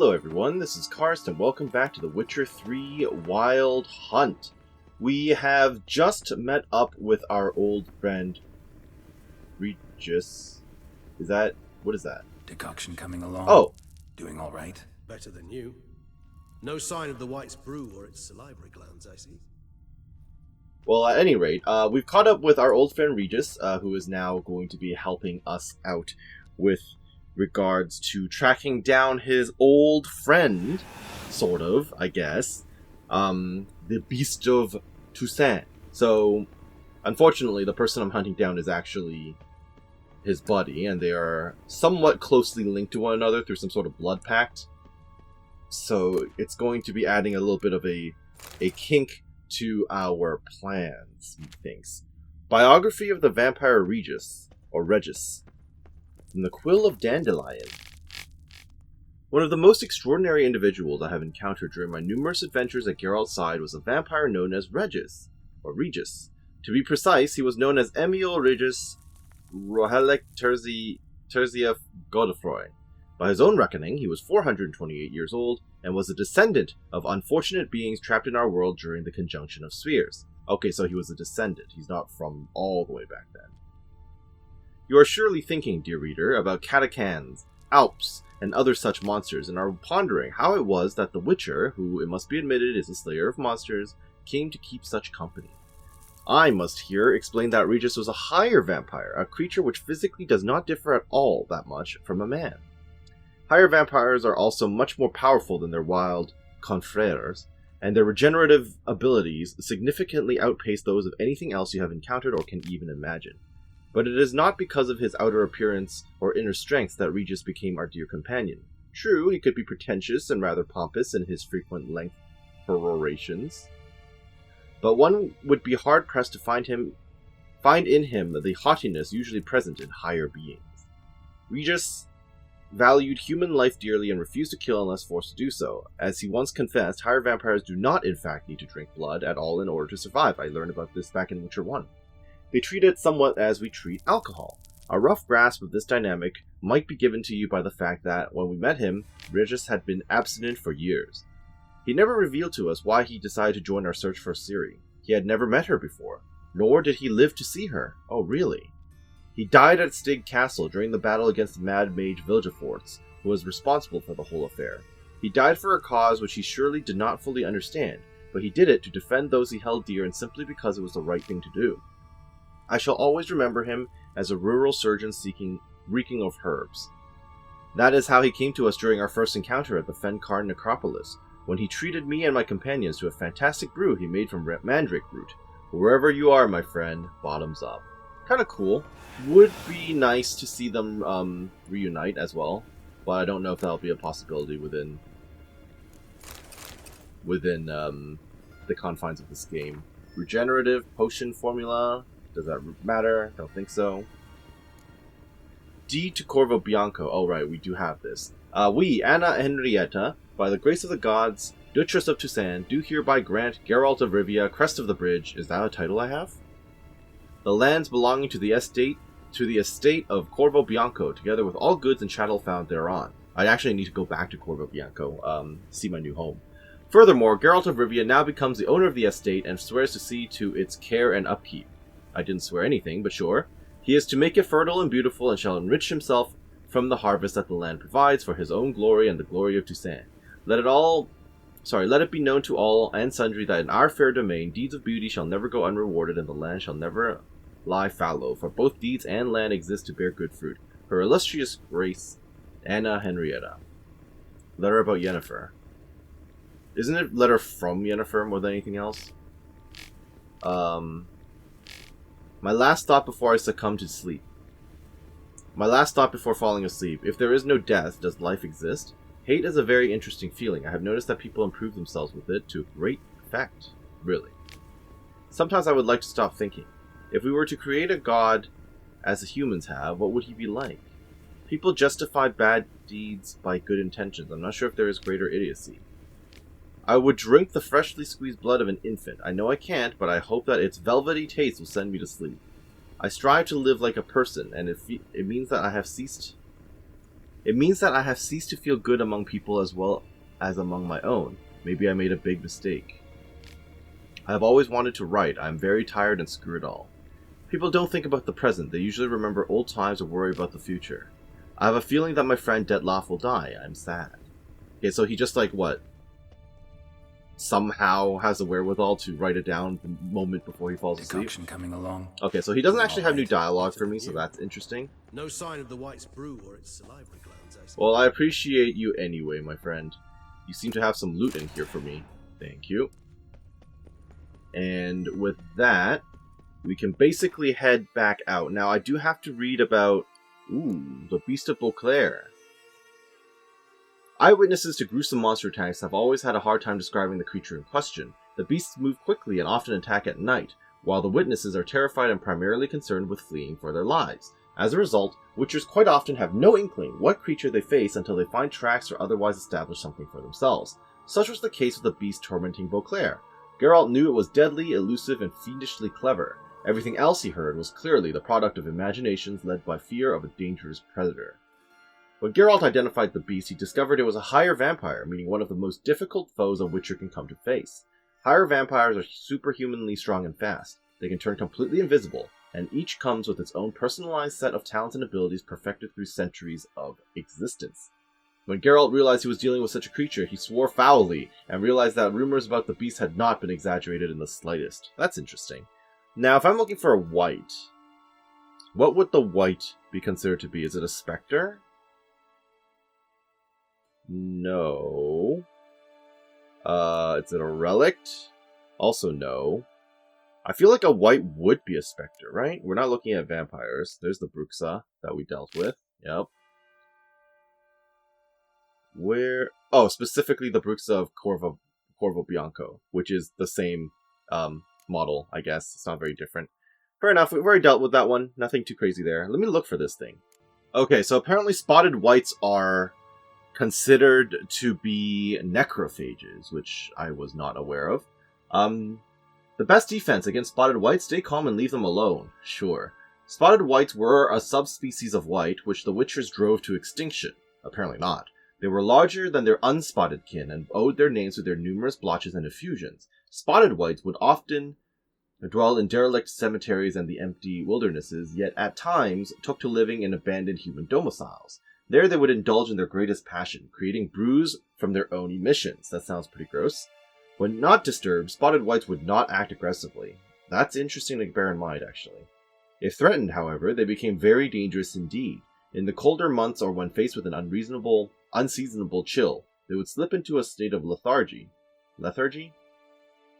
Hello everyone, this is Karst and welcome back to the Witcher 3 Wild Hunt. We have just met up with our old friend Regis. What is that? Decoction coming along. Oh. Doing all right? Better than you. No sign of the Wight's brew or its salivary glands, I see. Well, at any rate, we've caught up with our old friend Regis, who is now going to be helping us out with regards to tracking down his old friend, sort of, I guess, the Beast of Toussaint. So, unfortunately, the person I'm hunting down is actually his buddy, and they are somewhat closely linked to one another through some sort of blood pact. So, it's going to be adding a little bit of a kink to our plans, he thinks. Biography of the Vampire Regis, or Regis. From the Quill of Dandelion. One of the most extraordinary individuals I have encountered during my numerous adventures at Geralt's side was a vampire known as Regis, or Regis. To be precise, he was known as Emil Regis Rohelek Terzief Godefroy. By his own reckoning, he was 428 years old, and was a descendant of unfortunate beings trapped in our world during the conjunction of spheres. Okay, so he was a descendant. He's not from all the way back then. You are surely thinking, dear reader, about catacans, alps, and other such monsters, and are pondering how it was that the Witcher, who, it must be admitted, is a slayer of monsters, came to keep such company. I must here explain that Regis was a higher vampire, a creature which physically does not differ at all that much from a man. Higher vampires are also much more powerful than their wild confreres, and their regenerative abilities significantly outpace those of anything else you have encountered or can even imagine. But it is not because of his outer appearance or inner strength that Regis became our dear companion. True, he could be pretentious and rather pompous in his frequent length perorations, but one would be hard-pressed to find in him the haughtiness usually present in higher beings. Regis valued human life dearly and refused to kill unless forced to do so. As he once confessed, higher vampires do not in fact need to drink blood at all in order to survive. I learned about this back in Witcher 1. They treat it somewhat as we treat alcohol. A rough grasp of this dynamic might be given to you by the fact that, when we met him, Regis had been abstinent for years. He never revealed to us why he decided to join our search for Ciri. He had never met her before, nor did he live to see her. Oh, really? He died at Stig Castle during the battle against the mad mage Vilgefortz, who was responsible for the whole affair. He died for a cause which he surely did not fully understand, but he did it to defend those he held dear and simply because it was the right thing to do. I shall always remember him as a rural surgeon reeking of herbs. That is how he came to us during our first encounter at the Fencarn Necropolis, when he treated me and my companions to a fantastic brew he made from mandrake root. Wherever you are, my friend, bottoms up. Kinda cool. Would be nice to see them reunite as well, but I don't know if that'll be a possibility within the confines of this game. Regenerative potion formula. Does that matter? Don't think so. D to Corvo Bianco. Oh, right, we do have this. We, Anna Henrietta, by the grace of the gods, Duchess of Toussaint, do hereby grant Geralt of Rivia, Crest of the Bridge. Is that a title I have? The lands belonging to the estate of Corvo Bianco, together with all goods and chattel found thereon. I actually need to go back to Corvo Bianco, see my new home. Furthermore, Geralt of Rivia now becomes the owner of the estate and swears to see to its care and upkeep. I didn't swear anything, but sure. He is to make it fertile and beautiful, and shall enrich himself from the harvest that the land provides for his own glory and the glory of Toussaint. Let it be known to all and sundry that in our fair domain, deeds of beauty shall never go unrewarded, and the land shall never lie fallow, for both deeds and land exist to bear good fruit. Her illustrious grace, Anna Henrietta. Letter about Yennefer. Isn't it letter from Yennefer more than anything else? My last thought before I succumb to sleep. My last thought before falling asleep. If there is no death, does life exist? Hate is a very interesting feeling. I have noticed that people improve themselves with it to great effect. Really. Sometimes I would like to stop thinking. If we were to create a god, as the humans have, what would he be like? People justify bad deeds by good intentions. I'm not sure if there is greater idiocy. I would drink the freshly squeezed blood of an infant. I know I can't, but I hope that its velvety taste will send me to sleep. I strive to live like a person, and it means that I have ceased It means that I have ceased to feel good among people as well as among my own. Maybe I made a big mistake. I have always wanted to write. I am very tired and screw it all. People don't think about the present. They usually remember old times or worry about the future. I have a feeling that my friend Detlef will die. I'm sad. Okay, so he just, like, what? Somehow has the wherewithal to write it down the moment before he falls asleep. Decoction coming along. Okay, so he doesn't actually have new dialogue for me, so that's interesting. No sign of the Wight's brew or its salivary glands, I see. Well, I appreciate you anyway, my friend. You seem to have some loot in here for me. Thank you. And with that, we can basically head back out. Now, I do have to read about... Ooh, the Beast of Beauclair. Eyewitnesses to gruesome monster attacks have always had a hard time describing the creature in question. The beasts move quickly and often attack at night, while the witnesses are terrified and primarily concerned with fleeing for their lives. As a result, witchers quite often have no inkling what creature they face until they find tracks or otherwise establish something for themselves. Such was the case with the beast tormenting Beauclair. Geralt knew it was deadly, elusive, and fiendishly clever. Everything else he heard was clearly the product of imaginations led by fear of a dangerous predator. When Geralt identified the beast, he discovered it was a higher vampire, meaning one of the most difficult foes a witcher can come to face. Higher vampires are superhumanly strong and fast. They can turn completely invisible, and each comes with its own personalized set of talents and abilities perfected through centuries of existence. When Geralt realized he was dealing with such a creature, he swore foully, and realized that rumors about the beast had not been exaggerated in the slightest. That's interesting. Now, if I'm looking for a wight, what would the wight be considered to be? Is it a specter? No. Is it a relict? Also no. I feel like a wight would be a specter, right? We're not looking at vampires. There's the Bruxa that we dealt with. Yep. Where... Oh, specifically the Bruxa of Corvo Bianco, which is the same model, I guess. It's not very different. Fair enough, we've already dealt with that one. Nothing too crazy there. Let me look for this thing. Okay, so apparently spotted wights are considered to be necrophages, which I was not aware of. The best defense against spotted wights, stay calm and leave them alone. Sure. Spotted wights were a subspecies of wight which the witchers drove to extinction. Apparently not. They were larger than their unspotted kin and owed their names to their numerous blotches and effusions. Spotted wights would often dwell in derelict cemeteries and the empty wildernesses, yet at times took to living in abandoned human domiciles. There they would indulge in their greatest passion, creating brews from their own emissions. That sounds pretty gross. When not disturbed, spotted wights would not act aggressively. That's interesting to bear in mind, actually. If threatened, however, they became very dangerous indeed. In the colder months or when faced with an unseasonable chill, they would slip into a state of lethargy,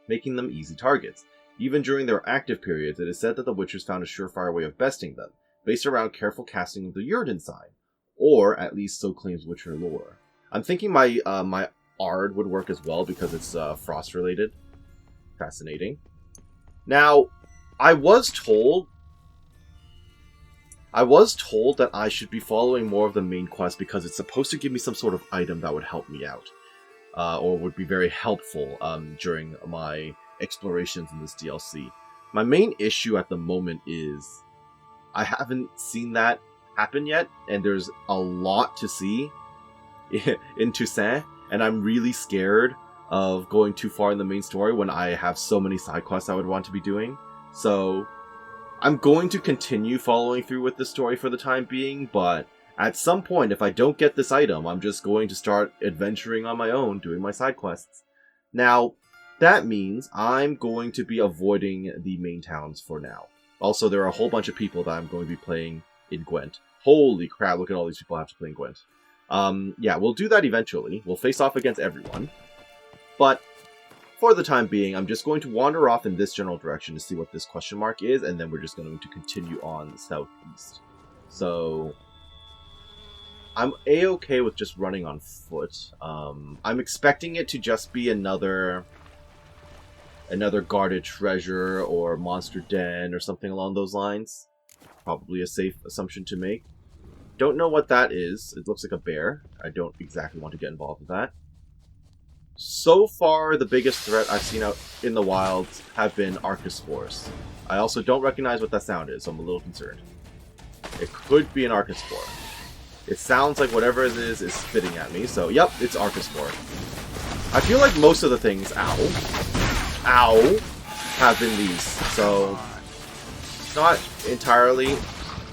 making them easy targets. Even during their active periods, it is said that the witchers found a surefire way of besting them, based around careful casting of the Yrden sign. Or, at least so claims Witcher lore. I'm thinking my my Ard would work as well because it's frost-related. Fascinating. Now, I was told that I should be following more of the main quest because it's supposed to give me some sort of item that would help me out. Or would be very helpful during my explorations in this DLC. My main issue at the moment is I haven't seen that happen yet, and there's a lot to see in Toussaint, and I'm really scared of going too far in the main story when I have so many side quests I would want to be doing. So I'm going to continue following through with the story for the time being, but at some point, if I don't get this item, I'm just going to start adventuring on my own, doing my side quests. Now, that means I'm going to be avoiding the main towns for now. Also, there are a whole bunch of people that I'm going to be playing in Gwent. Holy crap, look at all these people I have to play in Gwent. Yeah, we'll do that eventually. We'll face off against everyone. But for the time being, I'm just going to wander off in this general direction to see what this question mark is, and then we're just going to continue on southeast. So I'm a-okay with just running on foot. I'm expecting it to just be another guarded treasure or monster den or something along those lines. Probably a safe assumption to make. Don't know what that is. It looks like a bear. I don't exactly want to get involved with that. So far, the biggest threat I've seen out in the wilds have been Archospores. I also don't recognize what that sound is, so I'm a little concerned. It could be an Archospore. It sounds like whatever it is spitting at me. So, yep, it's Archospore. I feel like most of the things, ow, have been these. So, not entirely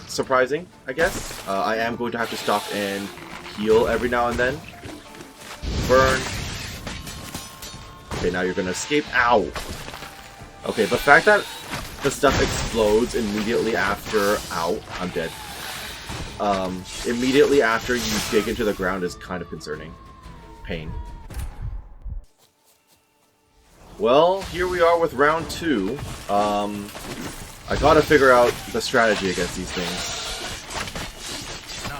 surprising, I guess. I am going to have to stop and heal every now and then. Burn. Okay, now you're gonna escape. Ow! Okay, the fact that the stuff explodes immediately after... Ow, I'm dead. Immediately after you dig into the ground is kind of concerning. Pain. Well, here we are with round 2. I gotta figure out the strategy against these things.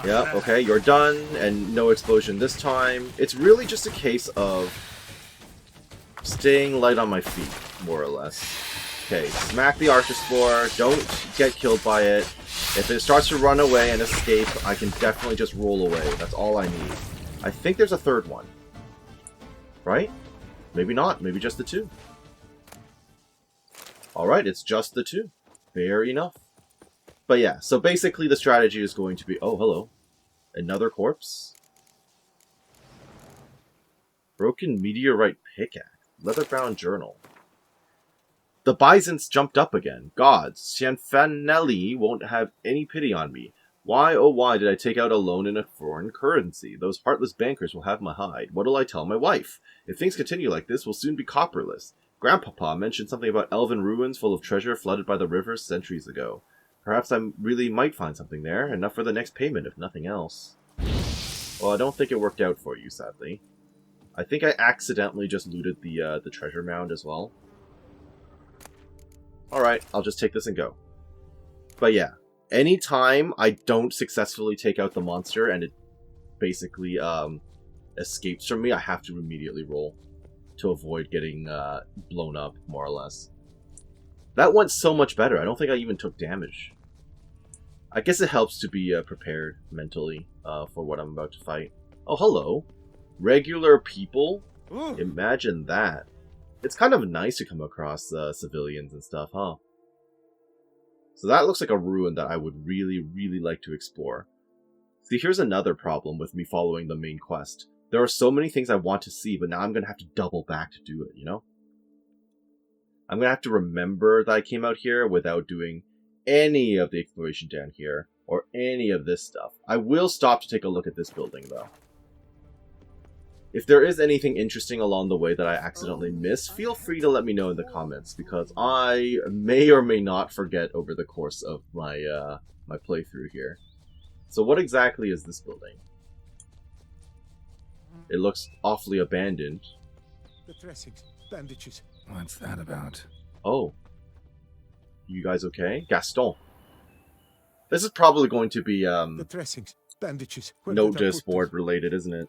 Yep, okay, you're done, and no explosion this time. It's really just a case of staying light on my feet, more or less. Okay, smack the Archospore, don't get killed by it. If it starts to run away and escape, I can definitely just roll away. That's all I need. I think there's a third one. Right? Maybe not, maybe just the 2. Alright, it's just the 2. Fair enough. But yeah, so basically the strategy is going to be... Oh, hello. Another corpse. Broken meteorite pickaxe. Leather-bound journal. The bisons jumped up again. Gods, Cianfanelli won't have any pity on me. Why, oh why, did I take out a loan in a foreign currency? Those heartless bankers will have my hide. What'll I tell my wife? If things continue like this, we'll soon be copperless. Grandpapa mentioned something about elven ruins full of treasure flooded by the river centuries ago. Perhaps I really might find something there, enough for the next payment, if nothing else. Well, I don't think it worked out for you, sadly. I think I accidentally just looted the treasure mound as well. Alright, I'll just take this and go. But yeah, anytime I don't successfully take out the monster and it basically escapes from me, I have to immediately roll to avoid getting blown up, more or less. That went so much better. I don't think I even took damage. I guess it helps to be prepared mentally for what I'm about to fight. Oh, hello. Regular people? Imagine that. It's kind of nice to come across civilians and stuff, huh? So that looks like a ruin that I would really, really like to explore. See, here's another problem with me following the main quest. There are so many things I want to see, but now I'm going to have to double back to do it, you know? I'm going to have to remember that I came out here without doing any of the exploration down here, or any of this stuff. I will stop to take a look at this building, though. If there is anything interesting along the way that I accidentally missed, feel free to let me know in the comments, because I may or may not forget over the course of my my playthrough here. So what exactly is this building? It looks awfully abandoned. The dressings, bandages. What's that about? Oh. You guys okay? Gaston. This is probably going to be The dressings, bandages. notice board related, isn't it?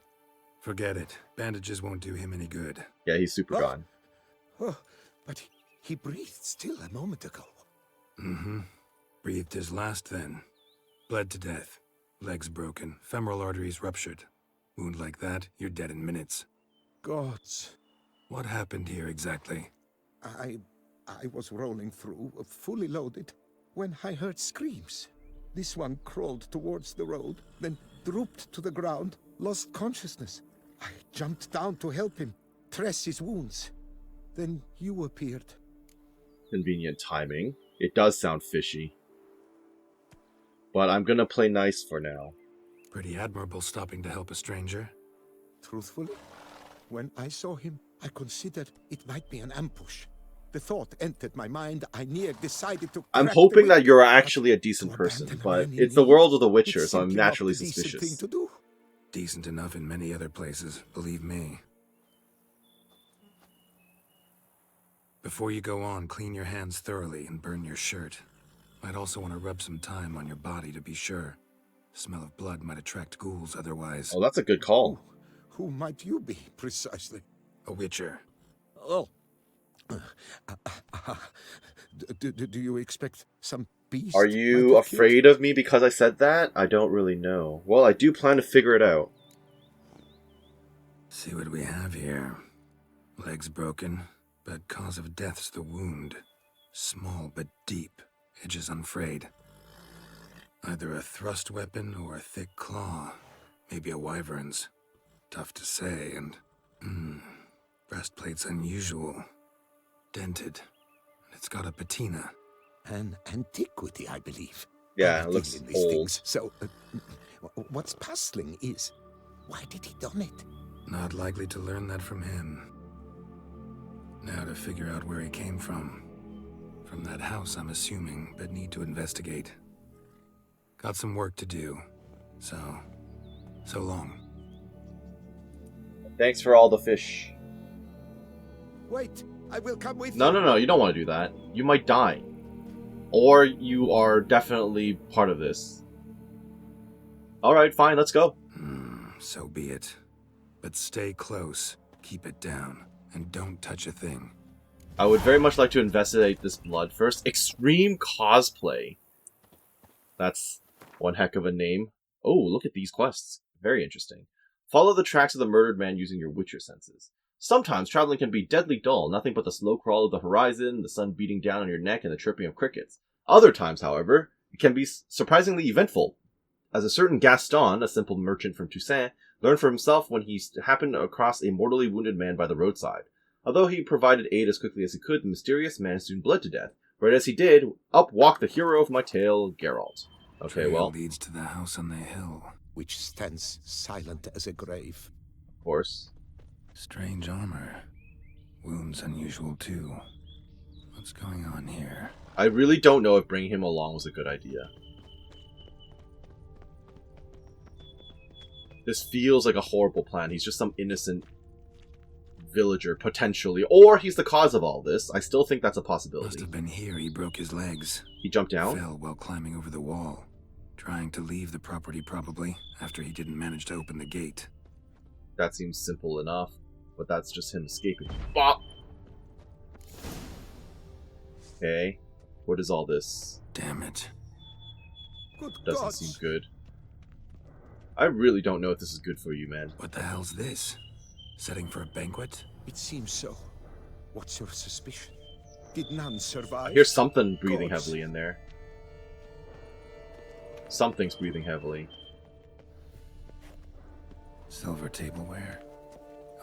Forget it. Bandages won't do him any good. Yeah, he's super gone. Oh, but he breathed still a moment ago. Mm-hmm. Breathed his last then. Bled to death. Legs broken. Femoral arteries ruptured. Wound like that, you're dead in minutes. Gods. What happened here exactly? I was rolling through, fully loaded, when I heard screams. This one crawled towards the road, then drooped to the ground, lost consciousness. I jumped down to help him, dress his wounds. Then you appeared. Convenient timing. It does sound fishy. But I'm gonna play nice for now. Pretty admirable stopping to help a stranger. Truthfully, when I saw him, I considered it might be an ambush. The thought entered my mind. I decided to. I'm hoping that you're actually a decent person, but it's the world of The Witcher, so I'm naturally suspicious. Thing to do. Decent enough in many other places, believe me. Before you go on, clean your hands thoroughly and burn your shirt. Might also want to rub some time on your body to be sure. Smell of blood might attract ghouls otherwise. Oh, that's a good call. Who might you be, precisely? A witcher. Oh. Do you expect some beast? Are you afraid of me because I said that? I don't really know. Well, I do plan to figure it out. See what we have here. Legs broken, but cause of death's the wound. Small but deep, edges unfrayed. Either a thrust weapon or a thick claw. Maybe a wyvern's. Tough to say, and... breastplate's unusual. Dented. And it's got a patina. An antiquity, I believe. Yeah, I it looks deal in these old. things. So, what's puzzling is, why did he don it? Not likely to learn that from him. Now to figure out where he came from. From that house, I'm assuming, but need to investigate. Got some work to do. So long. Thanks for all the fish. Wait, I will come with No, you. no, no, you don't want to do that. You might die. Or you are definitely part of this. Alright, fine, let's go. So be it. But stay close, keep it down, and don't touch a thing. I would very much like to investigate this blood first. Extreme Cosplay. That's one heck of a name. Oh, look at these quests. Very interesting. Follow the tracks of the murdered man using your Witcher senses. Sometimes traveling can be deadly dull, nothing but the slow crawl of the horizon, the sun beating down on your neck, and the chirping of crickets. Other times, however, it can be surprisingly eventful. As a certain Gaston, a simple merchant from Toussaint, learned for himself when he happened across a mortally wounded man by the roadside. Although he provided aid as quickly as he could, the mysterious man soon bled to death. Right as he did, up walked the hero of my tale, Geralt. Okay, Trail well, leads to the house on the hill. Which stands silent as a grave. of course. Strange armor. Wounds unusual too. What's going on here? I really don't know if bringing him along was a good idea. This feels like a horrible plan. He's just some innocent villager, potentially. Or he's the cause of all this. I still think that's a Must possibility. have been here he broke his legs. He jumped down? Fell while climbing over the wall. Trying to leave the property probably, after he didn't manage to open the gate. That seems simple enough. But that's just him escaping. Bop! Okay. What is all this? Damn it. Good Doesn't gods. seem good. I really don't know if this is good for you, man. What the hell's this? Setting for a banquet? It seems so. What's your suspicion? Did none survive? I hear something breathing Gods. heavily in there. Something's breathing heavily. Silver tableware.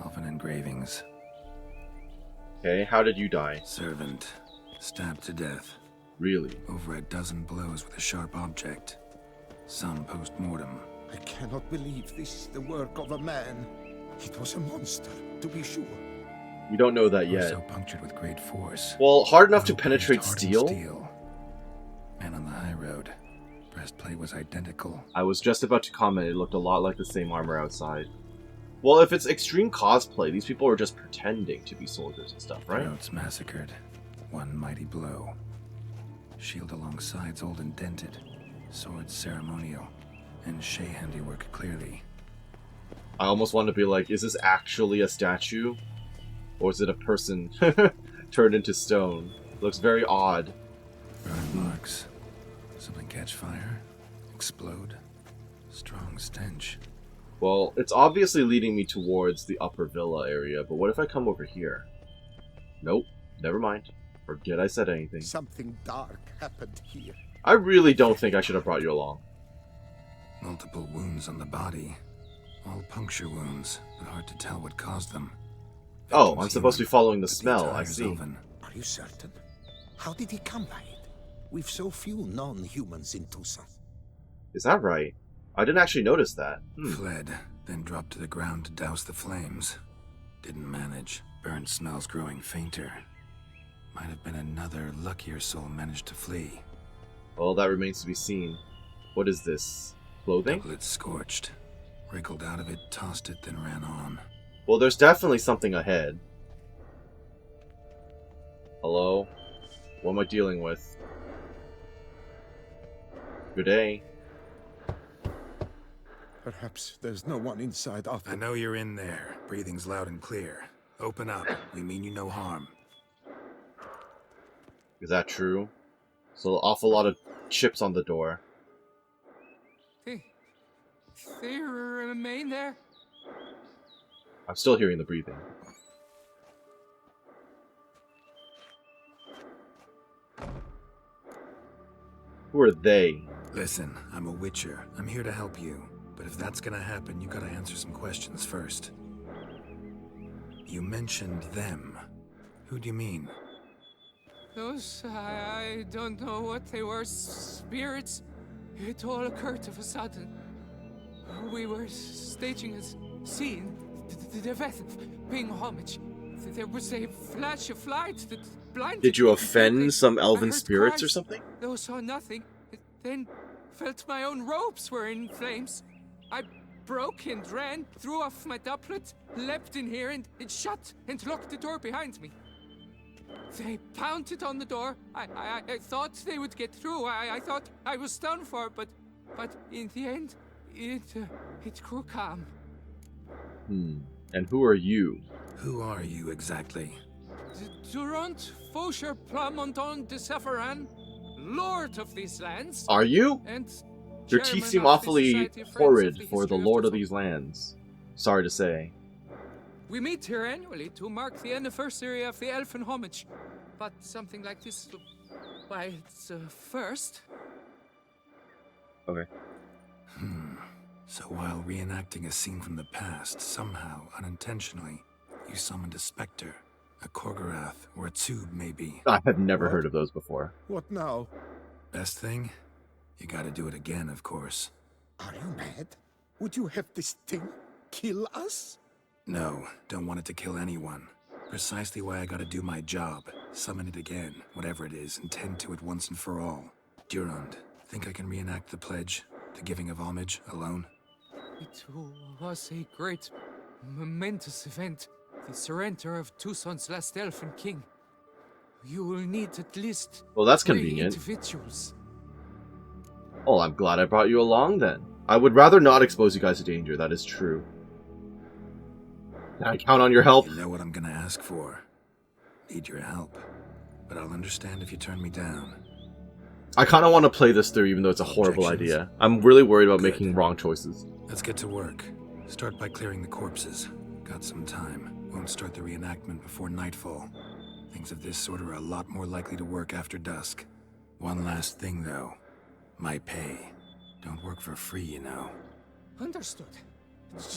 Elven engravings. Okay, how did you die? Servant. Stabbed to death. Really? Over a dozen blows with a sharp object. Some post-mortem. I cannot believe this is the work of a man. It was a monster, to be sure. We don't know that yet. Also punctured with great force. Well, hard enough to Well-pierced penetrate hardened steel? Man on the high road. Breastplate was identical. I was just about to comment, it looked a lot like the same armor outside. Well, if it's extreme cosplay, these people are just pretending to be soldiers and stuff, right? Throats massacred. One mighty blow. Shield along sides old and dented. Sword ceremonial. And Shea handiwork clearly. I almost want to be like, is this actually a statue? Or is it a person turned into stone? Looks very odd. Burn marks. Something catch fire. Explode. Strong stench. Well, it's obviously leading me towards the upper villa area, but what if I come over here? Nope, never mind. Forget I said anything. Something dark happened here. I really don't think I should have brought you along. Multiple wounds on the body. All puncture wounds, but hard to tell what caused them. Oh, Victims I'm supposed to be human, following the but smell, I attire's see. elven. Are you certain? How did he come by it? We've so few non-humans in Toussaint. Is that right? I didn't actually notice that. Fled, then dropped to the ground to douse the flames. Didn't manage. Burnt smells growing fainter. Might have been another luckier soul managed to flee. Well, that remains to be seen. What is this? Clothing? Doublet scorched. Wriggled out of it, tossed it, then ran on. Well, there's definitely something ahead. Hello? What am I dealing with? Good day. Perhaps there's no one inside after. I know you're in there. Breathing's loud and clear. Open up. We mean you no harm. Is that true? So an awful lot of chips on the door. They remain there? I'm still hearing the breathing. Who are they? Listen, I'm a witcher. I'm here to help you. But if that's gonna happen, you gotta answer some questions first. You mentioned them. Who do you mean? Those, I don't know what they were. Spirits. It all occurred of a sudden. We were staging a scene. The death of paying homage. There was a flash of light that blinded Did you me offend completely. some I elven heard spirits or cries, something? though saw nothing. Then felt my own robes were in flames. I broke and ran, threw off my doublet, leapt in here and it shut and locked the door behind me. They pounded on the door. I thought they would get through. I thought I was done for, but in the end, it grew calm. And who are you? Who are you exactly? Durant Faucher Plamondon de Severan, Lord of these lands. Are you? And Your teeth seem awfully horrid for the Lord of these lands. Sorry to say. We meet here annually to mark the anniversary of the Elfin Homage. But something like this, why, it's a first. Okay. So while reenacting a scene from the past, somehow, unintentionally, you summoned a specter, a Korgorath, or a tube, maybe. I have never What? heard of those before. What now? Best thing? You gotta do it again, of course. Are you mad? Would you have this thing kill us? No, don't want it to kill anyone. Precisely why I gotta do my job. Summon it again, whatever it is, and tend to it once and for all. Durand, think I can reenact the pledge, the giving of homage, alone? It was a great, momentous event. The surrender of Tucson's last elfin king. You will need at least Well, that's 3 convenient. individuals. Oh, I'm glad I brought you along then. I would rather not expose you guys to danger, that is true. Can I count on your help? You know what I'm gonna ask for. Need your help. But I'll understand if you turn me down. I kind of want to play this through even though it's a horrible Objections? idea. I'm really worried about Good. making wrong choices. Let's get to work. Start by clearing the corpses. Got some time. Won't start the reenactment before nightfall. Things of this sort are a lot more likely to work after dusk. One last thing, though. My pay. Don't work for free, you know. Understood.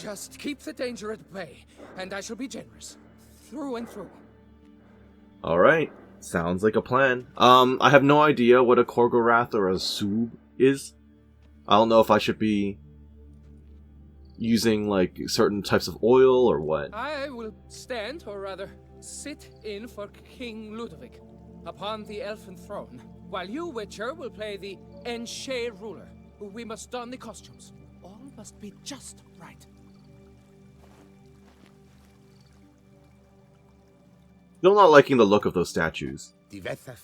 Just keep the danger at bay, and I shall be generous. Through and through. Alright. Sounds like a plan. I have no idea what a Korgorath or a Sub is. I don't know if I should be using, like, certain types of oil or what. I will stand, or rather, sit in for King Ludovic upon the elfin throne, while you, Witcher, will play the Enche ruler. We must don the costumes. All must be just right. Still not liking the look of those statues. Divethef,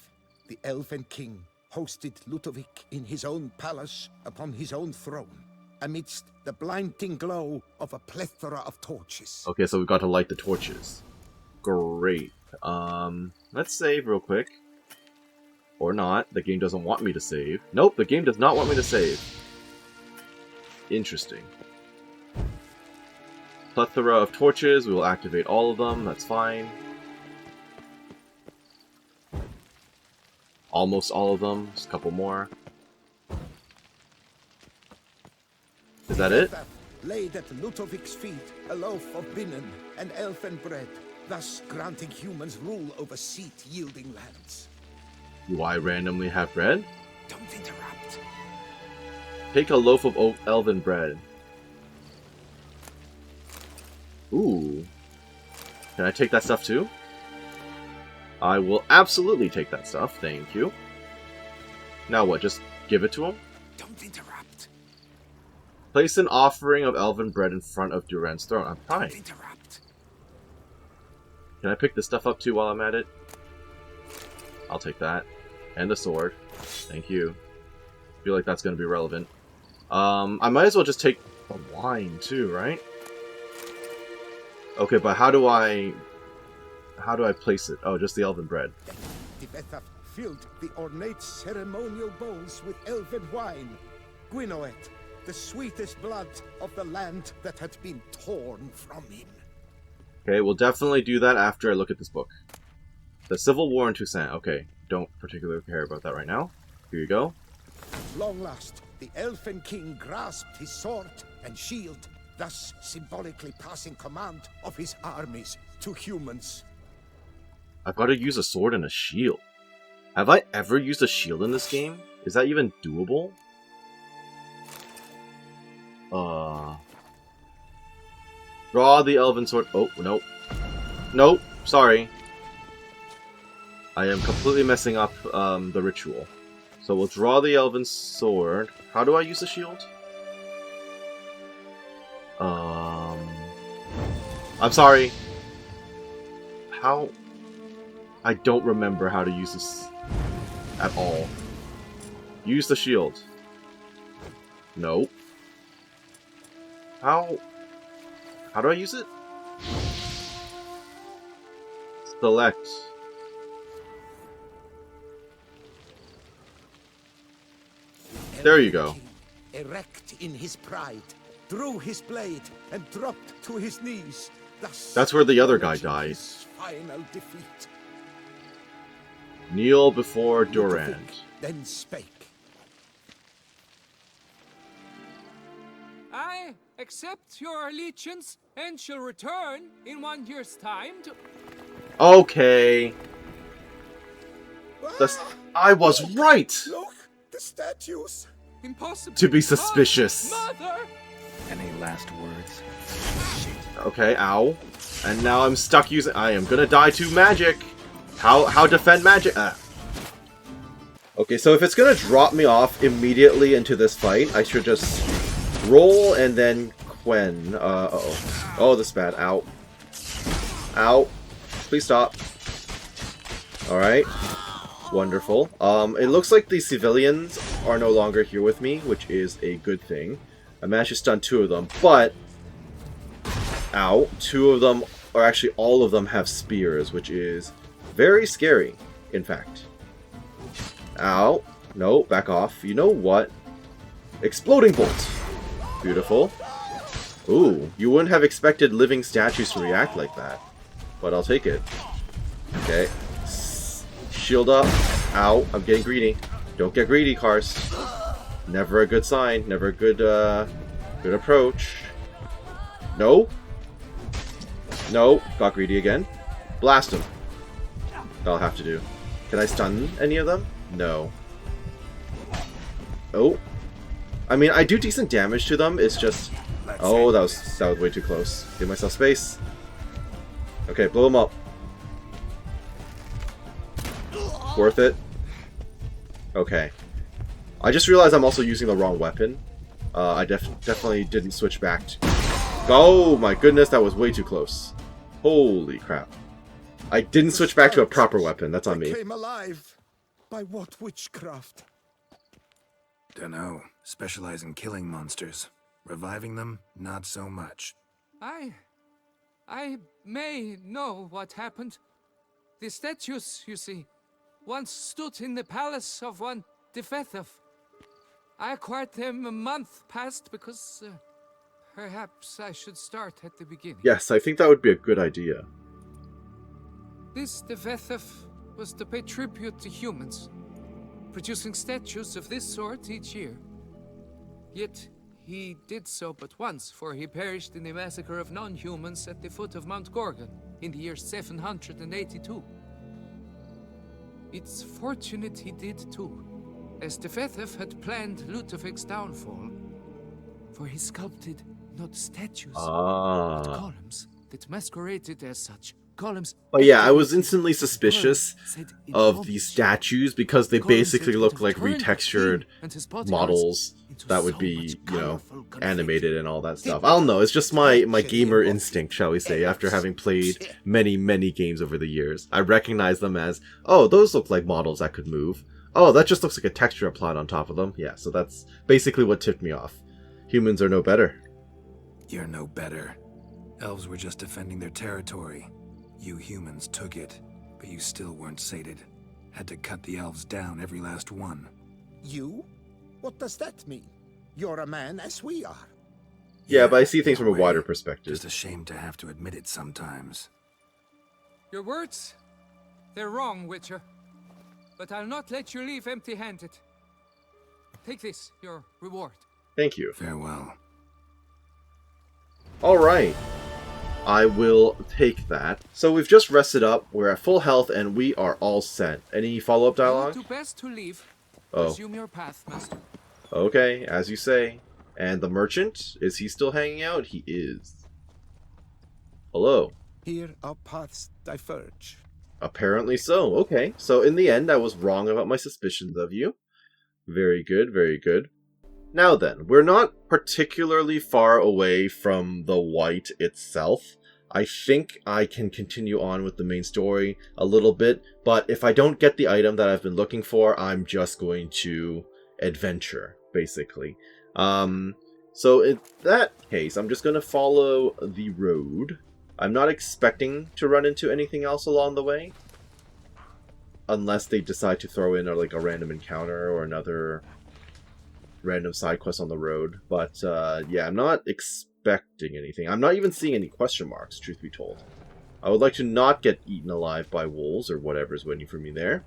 the elven king, hosted Ludovic in his own palace upon his own throne, amidst the blinding glow of a plethora of torches. Okay, so we've got to light the torches. Great. Let's save real quick. Or not. The game doesn't want me to save. Nope, the game does not want me to save. Interesting. Plethora of torches. We will activate all of them. That's fine. Almost all of them. Just a couple more. Is that it? Divethef laid at Ludovic's feet a loaf of binnen and elfin bread, thus granting humans rule over seat-yielding lands. Do I randomly have bread? Don't interrupt. Take a loaf of elven bread. Ooh. Can I take that stuff too? I will absolutely take that stuff, thank you. Now what, just give it to him? Don't interrupt. Place an offering of elven bread in front of Durand's throne. I'm fine. Don't interrupt. Can I pick this stuff up too while I'm at it? I'll take that. And the sword. Thank you. Feel like that's going to be relevant. I might as well just take the wine too, right? Okay, but how do I place it? Oh, just the elven bread. Divethef filled the ornate ceremonial bowls with elven wine. Gwinoet, the sweetest blood of the land that had been torn from him. Okay, we'll definitely do that after I look at this book. The Civil War in Toussaint. Okay, don't particularly care about that right now. Here you go. Long last, the Elfin King grasped his sword and shield, thus symbolically passing command of his armies to humans. I've got to use a sword and a shield. Have I ever used a shield in this game? Is that even doable? Draw the elven sword. Oh, nope. Nope, sorry. I am completely messing up the ritual. So we'll draw the elven sword. How do I use the shield? I'm sorry. How? I don't remember how to use this at all. Use the shield. Nope. How do I use it? Select. There you go. Erect in his pride, drew his blade and dropped to his knees. Thus That's where the other guy died. his final defeat. Kneel before Durand. Ludovic then spake. I accept your allegiance and shall return in 1 year's time to... Okay. I was right Look, the statues. Impossible. to be suspicious. Mother! Any last words? Okay, ow. And now I'm stuck using... I am gonna die to magic. How defend magic? Okay, so if it's gonna drop me off immediately into this fight, I should just roll and then Quen. Uh-oh. Oh, this is bad. Ow. Ow. Please stop. Alright. Wonderful. It looks like the civilians are no longer here with me, which is a good thing. I managed to stun 2 of them, but... Ow. 2 of them, or actually all of them have spears, which is very scary, in fact. Ow. No, back off. You know what? Exploding bolt. Beautiful. Ooh, you wouldn't have expected living statues to react like that. But I'll take it. Okay. Shield up. Ow, I'm getting greedy. Don't get greedy, Kars. Never a good sign. Never a good, good approach. No. No. Got greedy again. Blast him. That'll have to do. Can I stun any of them? No. Oh. I mean, I do decent damage to them. It's just... Oh, that was way too close. Give myself space. Okay, blow him up. Worth it. Okay. I just realized I'm also using the wrong weapon. I definitely didn't switch back to... Oh my goodness, that was way too close. Holy crap. I didn't switch back to a proper weapon. That's on me. Came alive. By what witchcraft? Dunno. Specialize in killing monsters. Reviving them, not so much. I may know what happened. The statues, you see, once stood in the palace of one Defethov. I acquired them a month past because perhaps I should start at the beginning. Yes, I think that would be a good idea. This Defethov was to pay tribute to humans, producing statues of this sort each year. Yet he did so but once, for he perished in the massacre of non-humans at the foot of Mount Gorgon in the year 782. It's fortunate he did too, as Defethov had planned Ludovic's downfall, for he sculpted not statues, but columns that masqueraded as such. Columns. But yeah, I was instantly suspicious of these statues because they basically look like retextured models that would be, you know, animated and all that stuff. I don't know, it's just my gamer instinct, shall we say, after having played many games over the years. I recognize them as, oh, those look like models that could move. Oh, that just looks like a texture applied on top of them. Yeah, so that's basically what tipped me off. Humans are no better. You're no better. Elves were just defending their territory. You humans took it, but you still weren't sated. Had to cut the elves down, every last one. You? What does that mean? You're a man as we are. Yeah, but I see things in from a way. wider perspective. Just a shame to have to admit it sometimes. Your words, they're wrong, Witcher. But I'll not let you leave empty-handed. take this, your reward. Thank you. Farewell. Alright. I will take that. So we've just rested up, we're at full health, and we are all set. Any follow-up You dialogue? would do best to leave. Oh. Resume your path, master. Okay, as you say. And the merchant? Is he still hanging out? He is. Hello. Here our paths diverge. Apparently so. Okay. So in the end, I was wrong about my suspicions of you. Very good, very good. Now then, we're not particularly far away from the Wight itself. I think I can continue on with the main story a little bit, but if I don't get the item that I've been looking for, I'm just going to adventure, basically. So in that case, I'm just going to follow the road. I'm not expecting to run into anything else along the way, unless they decide to throw in a random encounter or another random side quest on the road. But yeah, I'm not expecting anything. I'm not even seeing any question marks, truth be told. I would like to not get eaten alive by wolves or whatever's waiting for me there.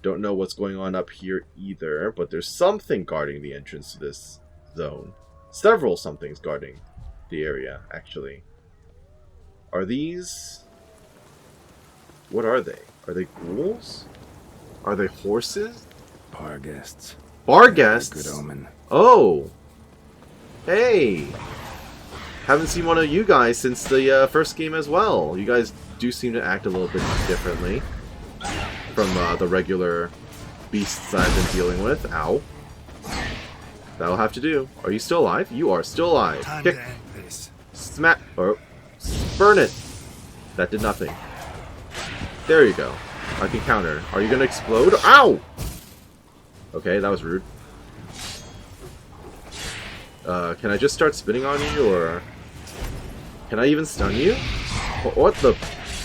Don't know what's going on up here either, but there's something guarding the entrance to this zone. Several somethings guarding the area, actually. Are these... what are they? Are they ghouls? Are they horses? Bar guests. Bar guests? Good omen. Oh! Hey! Haven't seen one of you guys since the first game as well. You guys do seem to act a little bit differently from the regular beasts I've been dealing with. Ow. That'll have to do. Are you still alive? You are still alive. Time Kick. to end this. Smack. Oh. Burn it. That did nothing. There you go. I can counter. Are you going to explode? Ow! Okay, that was rude. Can I just start spinning on you, or... can I even stun you? What the...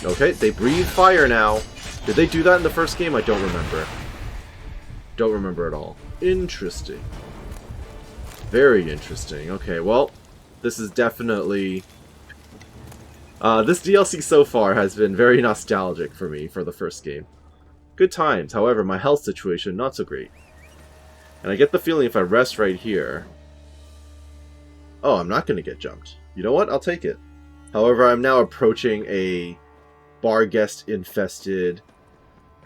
okay, they breathe fire now. Did they do that in the first game? I don't remember. Don't remember at all. Interesting. Very interesting. Okay, well, this is definitely... this DLC so far has been very nostalgic for me for the first game. Good times, however, my health situation not so great. And I get the feeling if I rest right here... oh, I'm not going to get jumped. You know what? I'll take it. However, I'm now approaching a bar guest infested,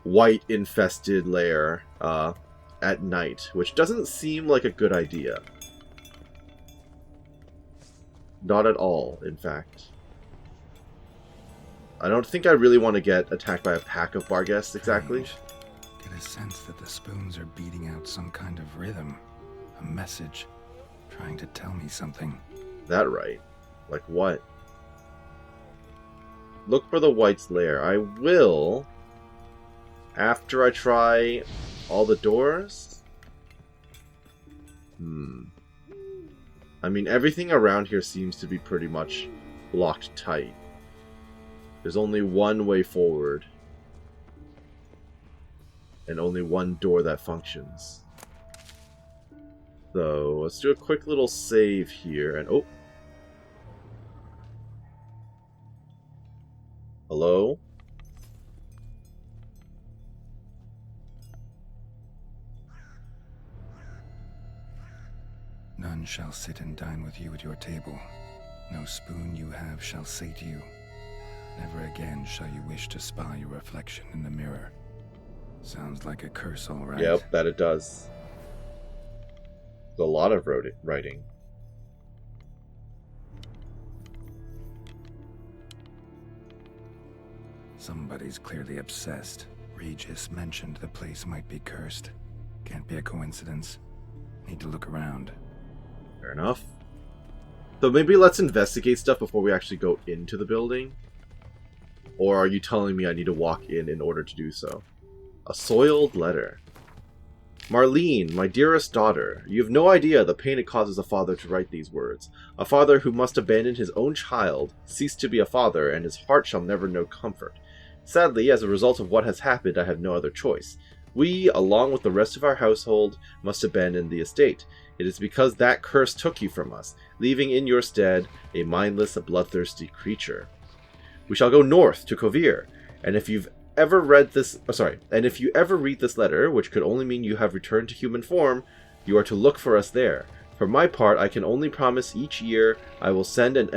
Wight infested lair at night, which doesn't seem like a good idea. Not at all, in fact. I don't think I really want to get attacked by a pack of bar guests exactly. Get a sense that the spoons are beating out some kind of rhythm, a message, trying to tell me something. That right? Like what? Look for the Wight's lair. I will, after I try all the doors. I mean, everything around here seems to be pretty much locked tight. There's only one way forward. And only one door that functions. So, let's do a quick little save here, and oh! Hello? None shall sit and dine with you at your table. No spoon you have shall say to you, never again shall you wish to spy your reflection in the mirror. Sounds like a curse, all right. Yep, that it does. There's a lot of writing. Somebody's clearly obsessed. Regis mentioned the place might be cursed. Can't be a coincidence. Need to look around. Fair enough. So maybe let's investigate stuff before we actually go into the building? Or are you telling me I need to walk in order to do so? A soiled letter. Marlene, my dearest daughter, you have no idea the pain it causes a father to write these words. A father who must abandon his own child, cease to be a father, and his heart shall never know comfort. Sadly, as a result of what has happened, I have no other choice. We, along with the rest of our household, must abandon the estate. It is because that curse took you from us, leaving in your stead a mindless, bloodthirsty creature. We shall go north to Kovir, and if you ever read this letter, which could only mean you have returned to human form, You are to look for us there. For my part, I can only promise each year I will send an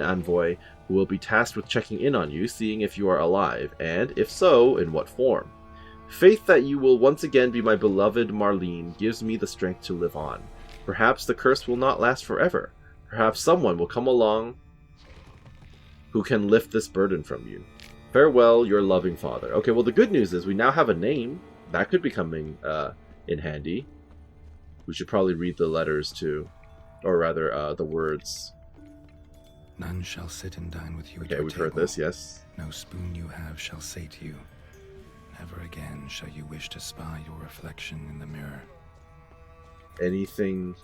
envoy who will be tasked with checking in on you, seeing if you are alive, and, if so, in what form. Faith that you will once again be my beloved Marlene gives me the strength to live on. Perhaps the curse will not last forever. Perhaps someone will come along who can lift this burden from you. Farewell, your loving father. Okay, well the good news is we now have a name. That could be coming in handy. We should probably read the letters too. Or rather, the words. None shall sit and dine with you at Okay, your we've table. heard this, yes. No spoon you have shall sate you. Never again shall you wish to spy your reflection in the mirror. Anything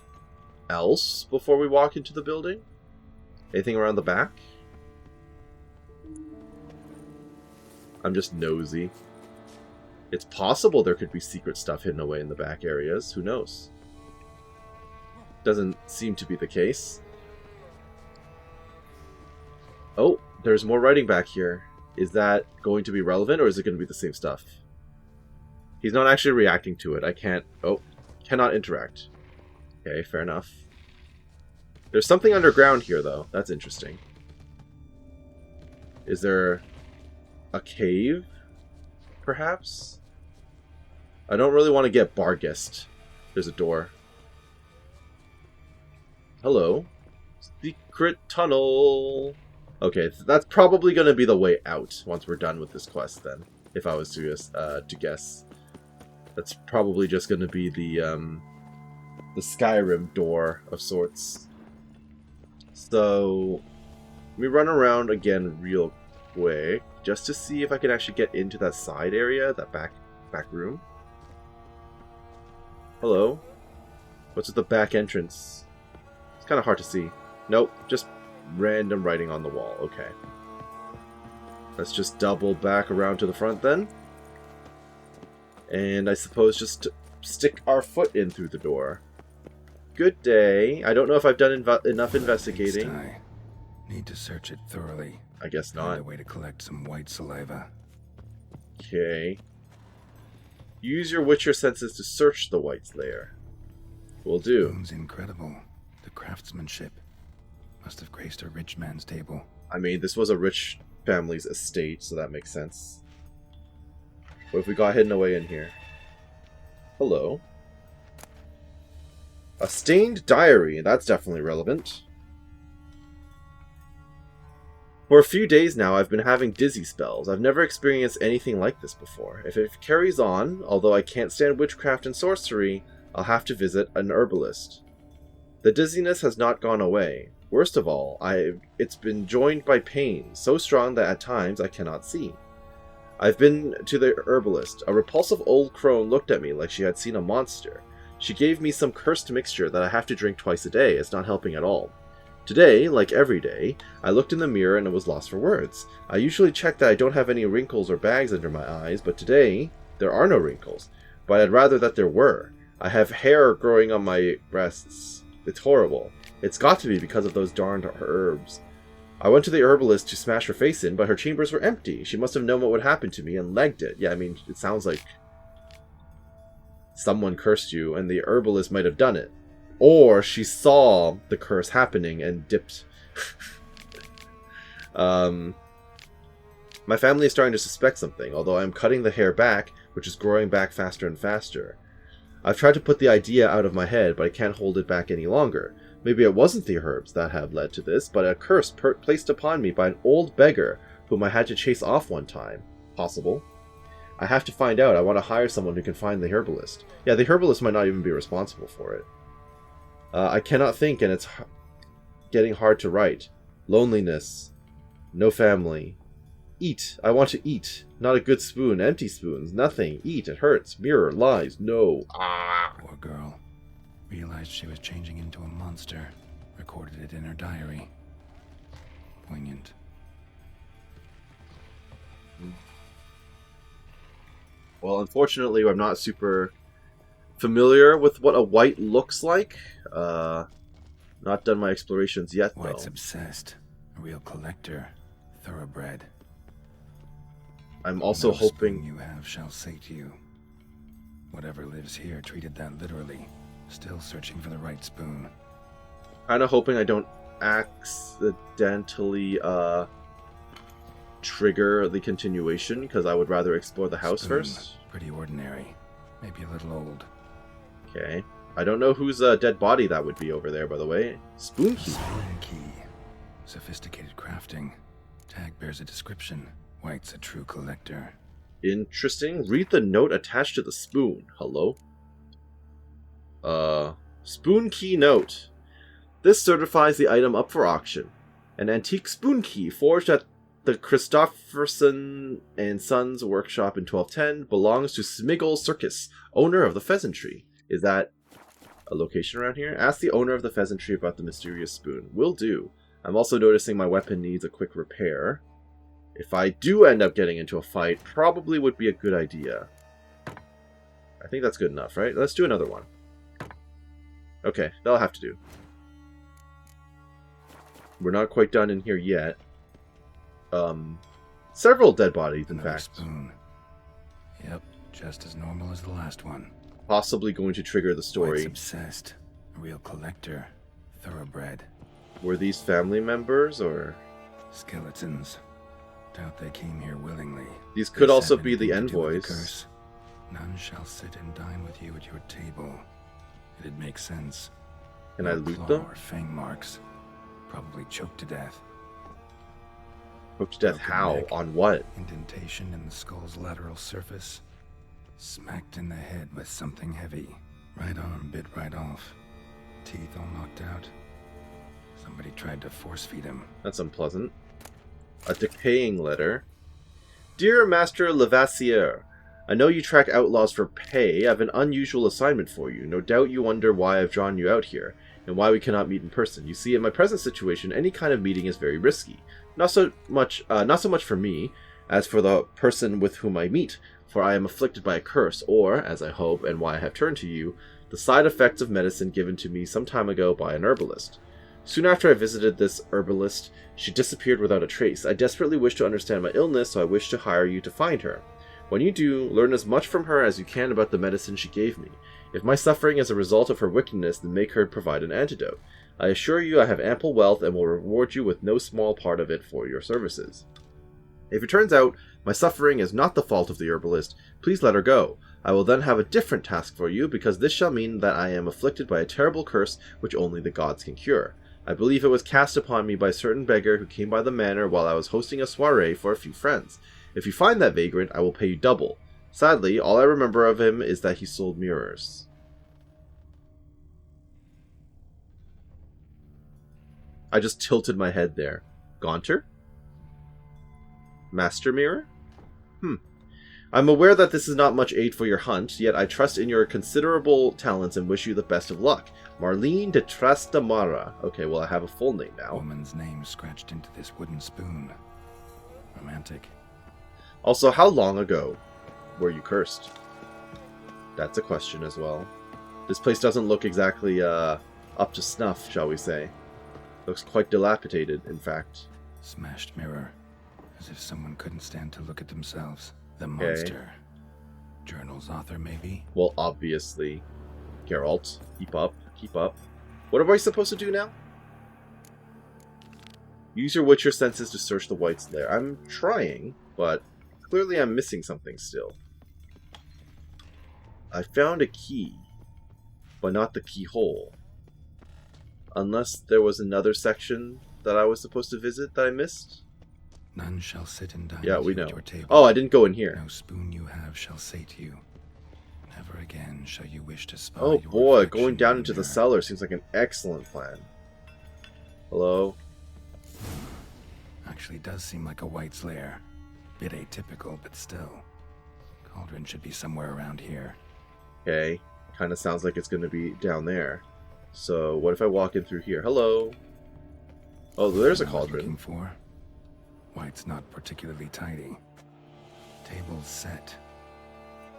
else before we walk into the building? Anything around the back? I'm just nosy. It's possible there could be secret stuff hidden away in the back areas. Who knows? Doesn't seem to be the case. Oh, there's more writing back here. Is that going to be relevant, or is it going to be the same stuff? He's not actually reacting to it. I can't... Oh, cannot interact. Okay, fair enough. There's something underground here, though. That's interesting. Is there a cave, perhaps? I don't really want to get barguessed. There's a door. Hello. Secret tunnel. Okay, that's probably going to be the way out once we're done with this quest, then. If I was to guess. That's probably just going to be the Skyrim door of sorts. So, let me run around again real quick, just to see if I can actually get into that side area, that back room. Hello? What's with the back entrance? It's kind of hard to see. Nope, just random writing on the wall. Okay. Let's just double back around to the front then. And I suppose just stick our foot in through the door. Good day. I don't know if I've done enough investigating. Need to search it thoroughly. I guess Find not. a way to collect some white saliva. Okay. Use your Witcher senses to search the Wight's lair. Will do. Spoon's incredible. The craftsmanship must have graced a rich man's table. I mean, this was a rich family's estate, so that makes sense. What have we got hidden away in here? Hello. A stained diary. That's definitely relevant. For a few days now, I've been having dizzy spells. I've never experienced anything like this before. If it carries on, although I can't stand witchcraft and sorcery, I'll have to visit an herbalist. The dizziness has not gone away. Worst of all, it's been joined by pain, so strong that at times I cannot see. I've been to the herbalist. A repulsive old crone looked at me like she had seen a monster. She gave me some cursed mixture that I have to drink twice a day. It's not helping at all. Today, like every day, I looked in the mirror and was lost for words. I usually check that I don't have any wrinkles or bags under my eyes, but today, there are no wrinkles. But I'd rather that there were. I have hair growing on my breasts. It's horrible. It's got to be because of those darned herbs. I went to the herbalist to smash her face in, but her chambers were empty. She must have known what would happen to me and legged it. Yeah, I mean, it sounds like someone cursed you, and the herbalist might have done it. Or she saw the curse happening and dipped. My family is starting to suspect something, although I'm cutting the hair back, which is growing back faster and faster. I've tried to put the idea out of my head, but I can't hold it back any longer. Maybe it wasn't the herbs that have led to this, but a curse placed upon me by an old beggar whom I had to chase off one time. Possible. I have to find out. I want to hire someone who can find the herbalist. Yeah, the herbalist might not even be responsible for it. I cannot think, and it's getting hard to write. Loneliness. No family. Eat. I want to eat. Not a good spoon. Empty spoons. Nothing. Eat. It hurts. Mirror. Lies. No. Ah. Poor girl. Realized she was changing into a monster. Recorded it in her diary. Poignant. Well, unfortunately, I'm not super familiar with what a wight looks like. Not done my explorations yet, though. Wight's obsessed. A real collector. Thoroughbred. I'm also No spoon hoping... you have shall sate you. Whatever lives here treated that literally. Still searching for the right spoon. Kind of hoping I don't accidentally trigger the continuation, because I would rather explore the house Spoon, first. Pretty ordinary. Maybe a little old. Okay. I don't know whose dead body that would be over there, by the way. Spoon key. Spoon key. Sophisticated crafting. Tag bears a description. White's a true collector. Interesting. Read the note attached to the spoon. Hello? Spoon key note. This certifies the item up for auction. An antique spoon key forged at the Christopherson and Sons workshop in 1210 belongs to Smiggle Circus, owner of the Pheasantry. Is that a location around here? Ask the owner of the Pheasantry about the mysterious spoon. Will do. I'm also noticing my weapon needs a quick repair. If I do end up getting into a fight, probably would be a good idea. I think that's good enough, right? Let's do another one. Okay, that'll have to do. We're not quite done in here yet. Several dead bodies, in Another fact. Spoon. Yep, just as normal as the last one. Possibly going to trigger the story. White's obsessed. A real collector. Thoroughbred. Were these family members, or...? Skeletons. Doubt they came here willingly. These could This also had be the anything to do with envoys. curse. None shall sit and dine with you at your table. It'd make sense. Can No I loot claw them? or fang marks. Probably choked to death. Poked to death Broken how? neck. On what? Indentation in the skull's lateral surface. Smacked in the head with something heavy. Right arm bit right off. Teeth all knocked out. Somebody tried to force feed him. That's unpleasant. A decaying letter. Dear Master Levassier, I know you track outlaws for pay. I have an unusual assignment for you. No doubt you wonder why I've drawn you out here, and why we cannot meet in person. You see, in my present situation, any kind of meeting is very risky. Not so much for me, as for the person with whom I meet, for I am afflicted by a curse, or, as I hope, and why I have turned to you, the side effects of medicine given to me some time ago by an herbalist. Soon after I visited this herbalist, she disappeared without a trace. I desperately wish to understand my illness, so I wish to hire you to find her. When you do, learn as much from her as you can about the medicine she gave me. If my suffering is a result of her wickedness, then make her provide an antidote. I assure you I have ample wealth and will reward you with no small part of it for your services. If it turns out my suffering is not the fault of the herbalist, please let her go. I will then have a different task for you, because this shall mean that I am afflicted by a terrible curse which only the gods can cure. I believe it was cast upon me by a certain beggar who came by the manor while I was hosting a soiree for a few friends. If you find that vagrant, I will pay you double. Sadly, all I remember of him is that he sold mirrors. I just tilted my head there. Gaunter? Master Mirror? I'm aware that this is not much aid for your hunt, yet I trust in your considerable talents and wish you the best of luck. Marlene de Trastamara. Okay, well I have a full name now. Woman's name scratched into this wooden spoon. Romantic. Also, how long ago were you cursed? That's a question as well. This place doesn't look exactly up to snuff, shall we say. Looks quite dilapidated, in fact. Smashed mirror. As if someone couldn't stand to look at themselves. The monster. Journal's author, maybe? Well, obviously. Geralt, keep up, keep up. What am I supposed to do now? Use your Witcher senses to search the Wight's lair. I'm trying, but clearly I'm missing something still. I found a key, but not the keyhole. Unless there was another section that I was supposed to visit that I missed? None shall sit and dine Yeah, with we you know. at your table. Oh, I didn't go in here. No spoon you have shall sate you. Never again shall you wish to spy Oh your boy, reflection going down in into the her. cellar seems like an excellent plan. Hello? Actually does seem like a White's lair. Bit atypical, but still. Cauldron should be somewhere around here. Okay, kind of sounds like it's going to be down there. So, what if I walk in through here? Hello? Oh, there's a What I was cauldron. looking for. White's not particularly tidy. Table's set.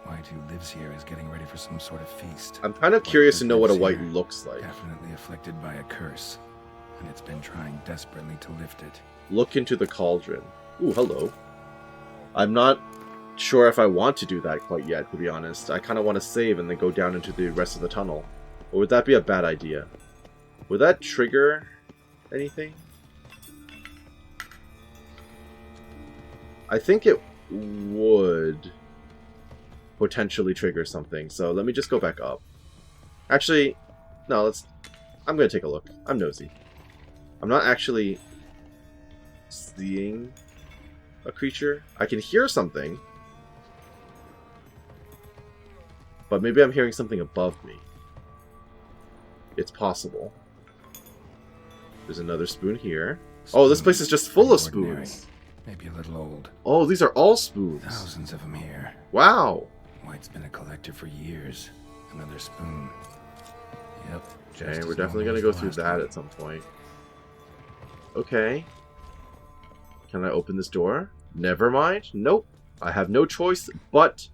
White, who lives here, is getting ready for some sort of feast. I'm kind of White curious that to know what a lives white here, looks like. Definitely afflicted by a curse, and it's been trying desperately to lift it. Look into the cauldron. Ooh, hello. I'm not sure if I want to do that quite yet, to be honest. I kind of want to save and then go down into the rest of the tunnel. Or would that be a bad idea? Would that trigger anything? I think it would potentially trigger something, so let me just go back up. Actually, no, I'm gonna take a look. I'm nosy. I'm not actually seeing a creature. I can hear something, but maybe I'm hearing something above me. It's possible. There's another spoon here. Oh, this place is just full of spoons. Maybe a little old. Oh, these are all spoons. Thousands of them here. Wow. White's been a collector for years. Another spoon. Yep. Okay, we're definitely going to go through that at some point. Okay. Can I open this door? Never mind. Nope. I have no choice, but...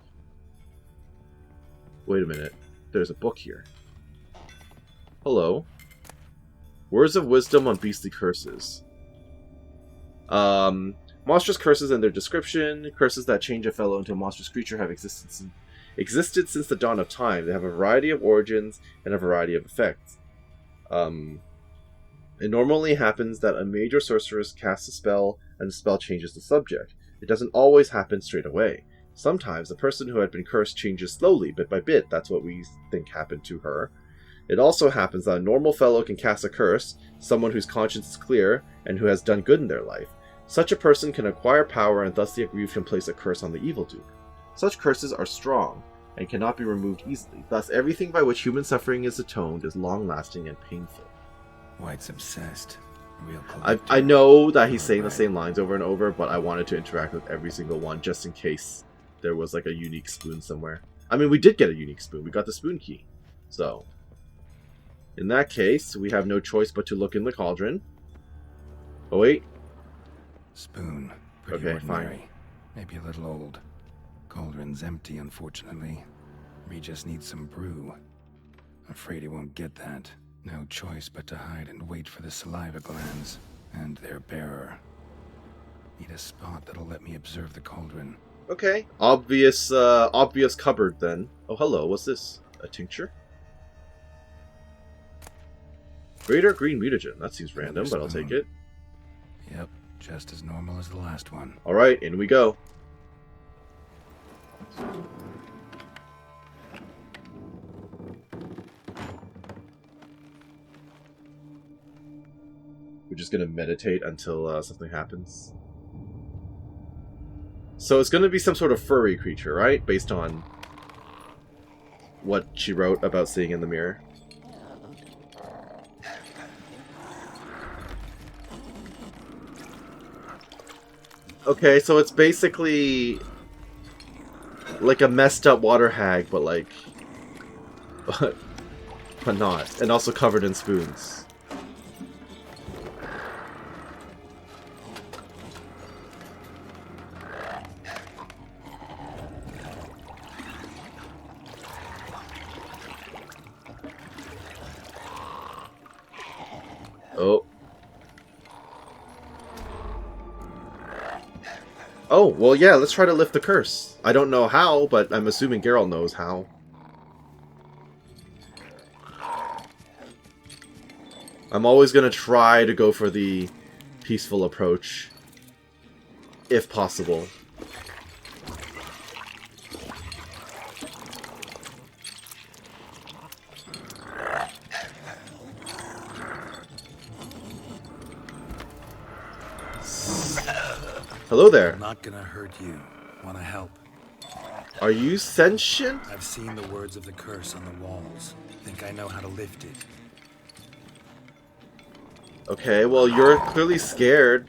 Wait a minute. There's a book here. Hello. Words of Wisdom on Beastly Curses. Monstrous curses and their description. Curses that change a fellow into a monstrous creature have existed since the dawn of time. They have a variety of origins and a variety of effects. It normally happens that a major sorceress casts a spell and the spell changes the subject. It doesn't always happen straight away. Sometimes the person who had been cursed changes slowly, bit by bit. That's what we think happened to her. It also happens that a normal fellow can cast a curse, someone whose conscience is clear and who has done good in their life. Such a person can acquire power, and thus the aggrieved can place a curse on the evil duke. Such curses are strong and cannot be removed easily. Thus, everything by which human suffering is atoned is long-lasting and painful. White's obsessed. Real I know that he's saying the same lines over and over, but I wanted to interact with every single one just in case there was like a unique spoon somewhere. I mean, we did get a unique spoon. We got the spoon key. So, in that case, we have no choice but to look in the cauldron. Oh, wait. Spoon. Pretty Okay, ordinary. fine. Maybe a little old. Cauldron's empty, unfortunately. We just need some brew. Afraid he won't get that. No choice but to hide and wait for the saliva glands and their bearer. Need a spot that'll let me observe the cauldron. Okay. Obvious cupboard then. Oh, hello. What's this? A tincture? Greater green mutagen. That seems random, but I'll take it. Yep. Just as normal as the last one. Alright, in we go. We're just gonna meditate until something happens. So it's gonna be some sort of furry creature, right? Based on what she wrote about seeing in the mirror. Okay, so it's basically like a messed up water hag, but like, but not, and also covered in spoons. Oh. Oh, well, yeah, let's try to lift the curse. I don't know how, but I'm assuming Geralt knows how. I'm always going to try to go for the peaceful approach, if possible. Hello there. I'm not gonna hurt you. Wanna help? Are you sentient? I've seen the words of the curse on the walls. Think I know how to lift it. Okay, well, you're clearly scared.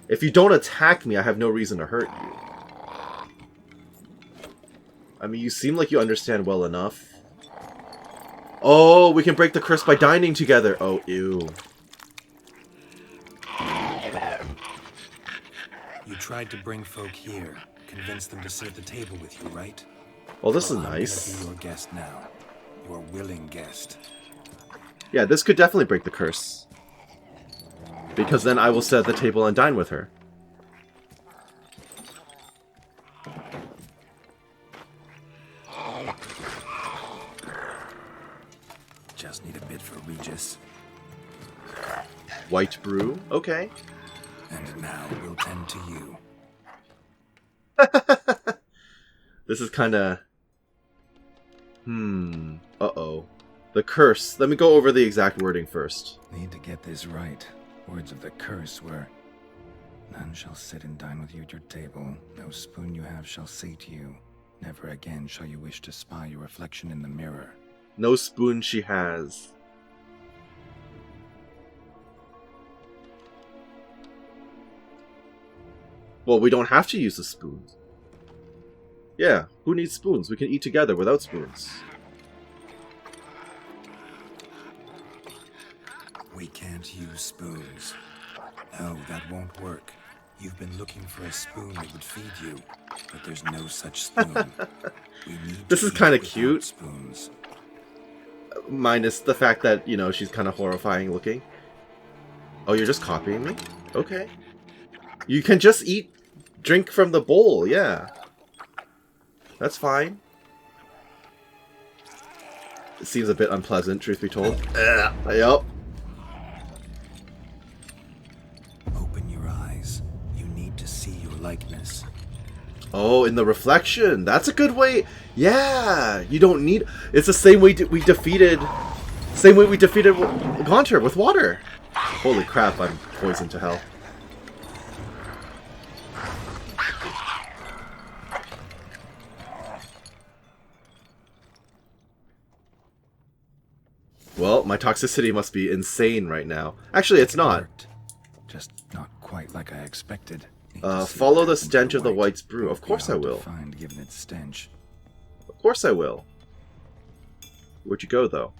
If you don't attack me, I have no reason to hurt you. I mean, you seem like you understand well enough. Oh, we can break the curse by dining together. Oh, ew. You tried to bring folk here, convince them to sit at the table with you, right? Well, this is I'm nice. gonna be your guest now. Your willing guest. Yeah, this could definitely break the curse. Because then I will sit at the table and dine with her. White brew. Okay. And now we'll tend to you. This is kind of... Uh-oh. The curse. Let me go over the exact wording first. Need to get this right. Words of the curse were, none shall sit and dine with you at your table. No spoon you have shall sate you. Never again shall you wish to spy your reflection in the mirror. No spoon she has. Well, we don't have to use the spoons. Yeah, who needs spoons? We can eat together without spoons. We can't use spoons. No, that won't work. You've been looking for a spoon that would feed you, but there's no such spoon. We need This to is eat kind of without cute. Spoons. Minus the fact that, you know, she's kind of horrifying looking. Oh, you're just copying me? Okay. You can just drink from the bowl, yeah. That's fine. It seems a bit unpleasant, truth be told. Yup. Open your eyes. You need to see your likeness. Oh, in the reflection. That's a good way. Yeah, you don't need... It's the same way we defeated... Same way we defeated Gaunter with water. Holy crap, I'm poisoned to hell. Well, my toxicity must be insane right now. Actually, it's not. Worked. Just not quite like I expected. Follow the stench of the Wight's brew. Of course I will. Find given its stench. Of course I will. Where'd you go, though?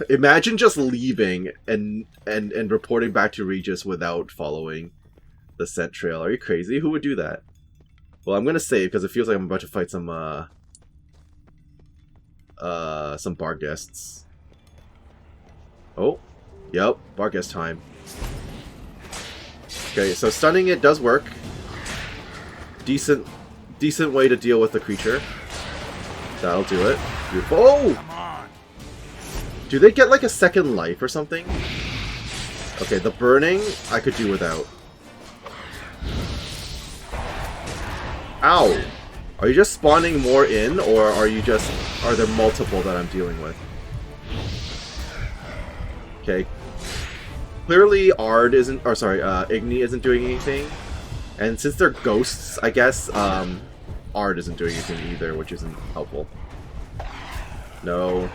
Imagine just leaving and reporting back to Regis without following the scent trail. Are you crazy? Who would do that? Well, I'm gonna save because it feels like I'm about to fight some bar guests. Oh, yep, bar guest time. Okay, so stunning it does work. Decent way to deal with the creature. That'll do it. Beautiful. Oh! Do they get like a second life or something? Okay, the burning I could do without. Ow! Are you just spawning more in, or are there multiple that I'm dealing with? Okay. Clearly Ard isn't, or sorry, Igni isn't doing anything. And since they're ghosts, I guess, Ard isn't doing anything either, which isn't helpful. No.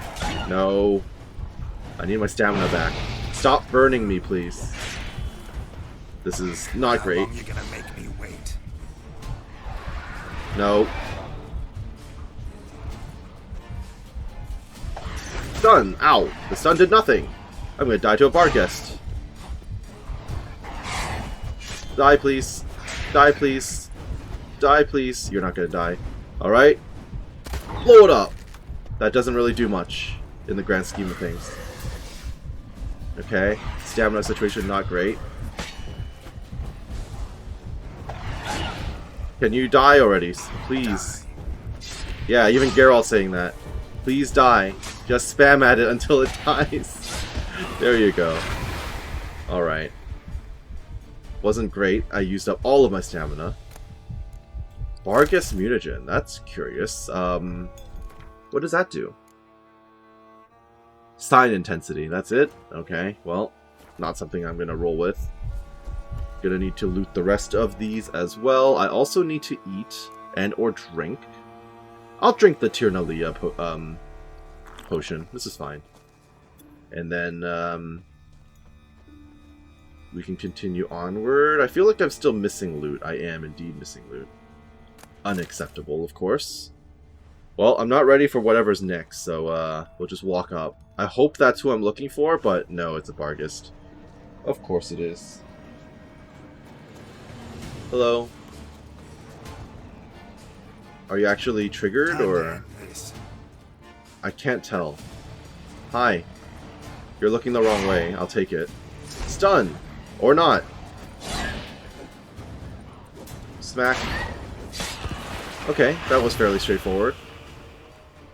No. I need my stamina back. Stop burning me, please. This is not great. How long you gonna make me wait? No. Stun! Ow! The stun did nothing! I'm gonna die to a bar guest. Die, please. Die, please. Die, please. You're not gonna die. Alright? Blow it up! That doesn't really do much in the grand scheme of things. Okay. Stamina situation not great. Can you die already? Please. Yeah, even Geralt saying that. Please die. Just spam at it until it dies. There you go. Alright. Wasn't great. I used up all of my stamina. Vargas Mutagen. That's curious. What does that do? Sign intensity. That's it? Okay. Well, not something I'm going to roll with. Gonna need to loot the rest of these as well. I also need to eat and or drink. I'll drink the Tirnalia potion. This is fine. And then we can continue onward. I feel like I'm still missing loot. I am indeed missing loot. Unacceptable, of course. Well, I'm not ready for whatever's next, so we'll just walk up. I hope that's who I'm looking for, but no, it's a Barghest. Of course it is. Hello. Are you actually triggered, or...? I can't tell. Hi. You're looking the wrong way. I'll take it. Stun! Or not. Smack. Okay, that was fairly straightforward.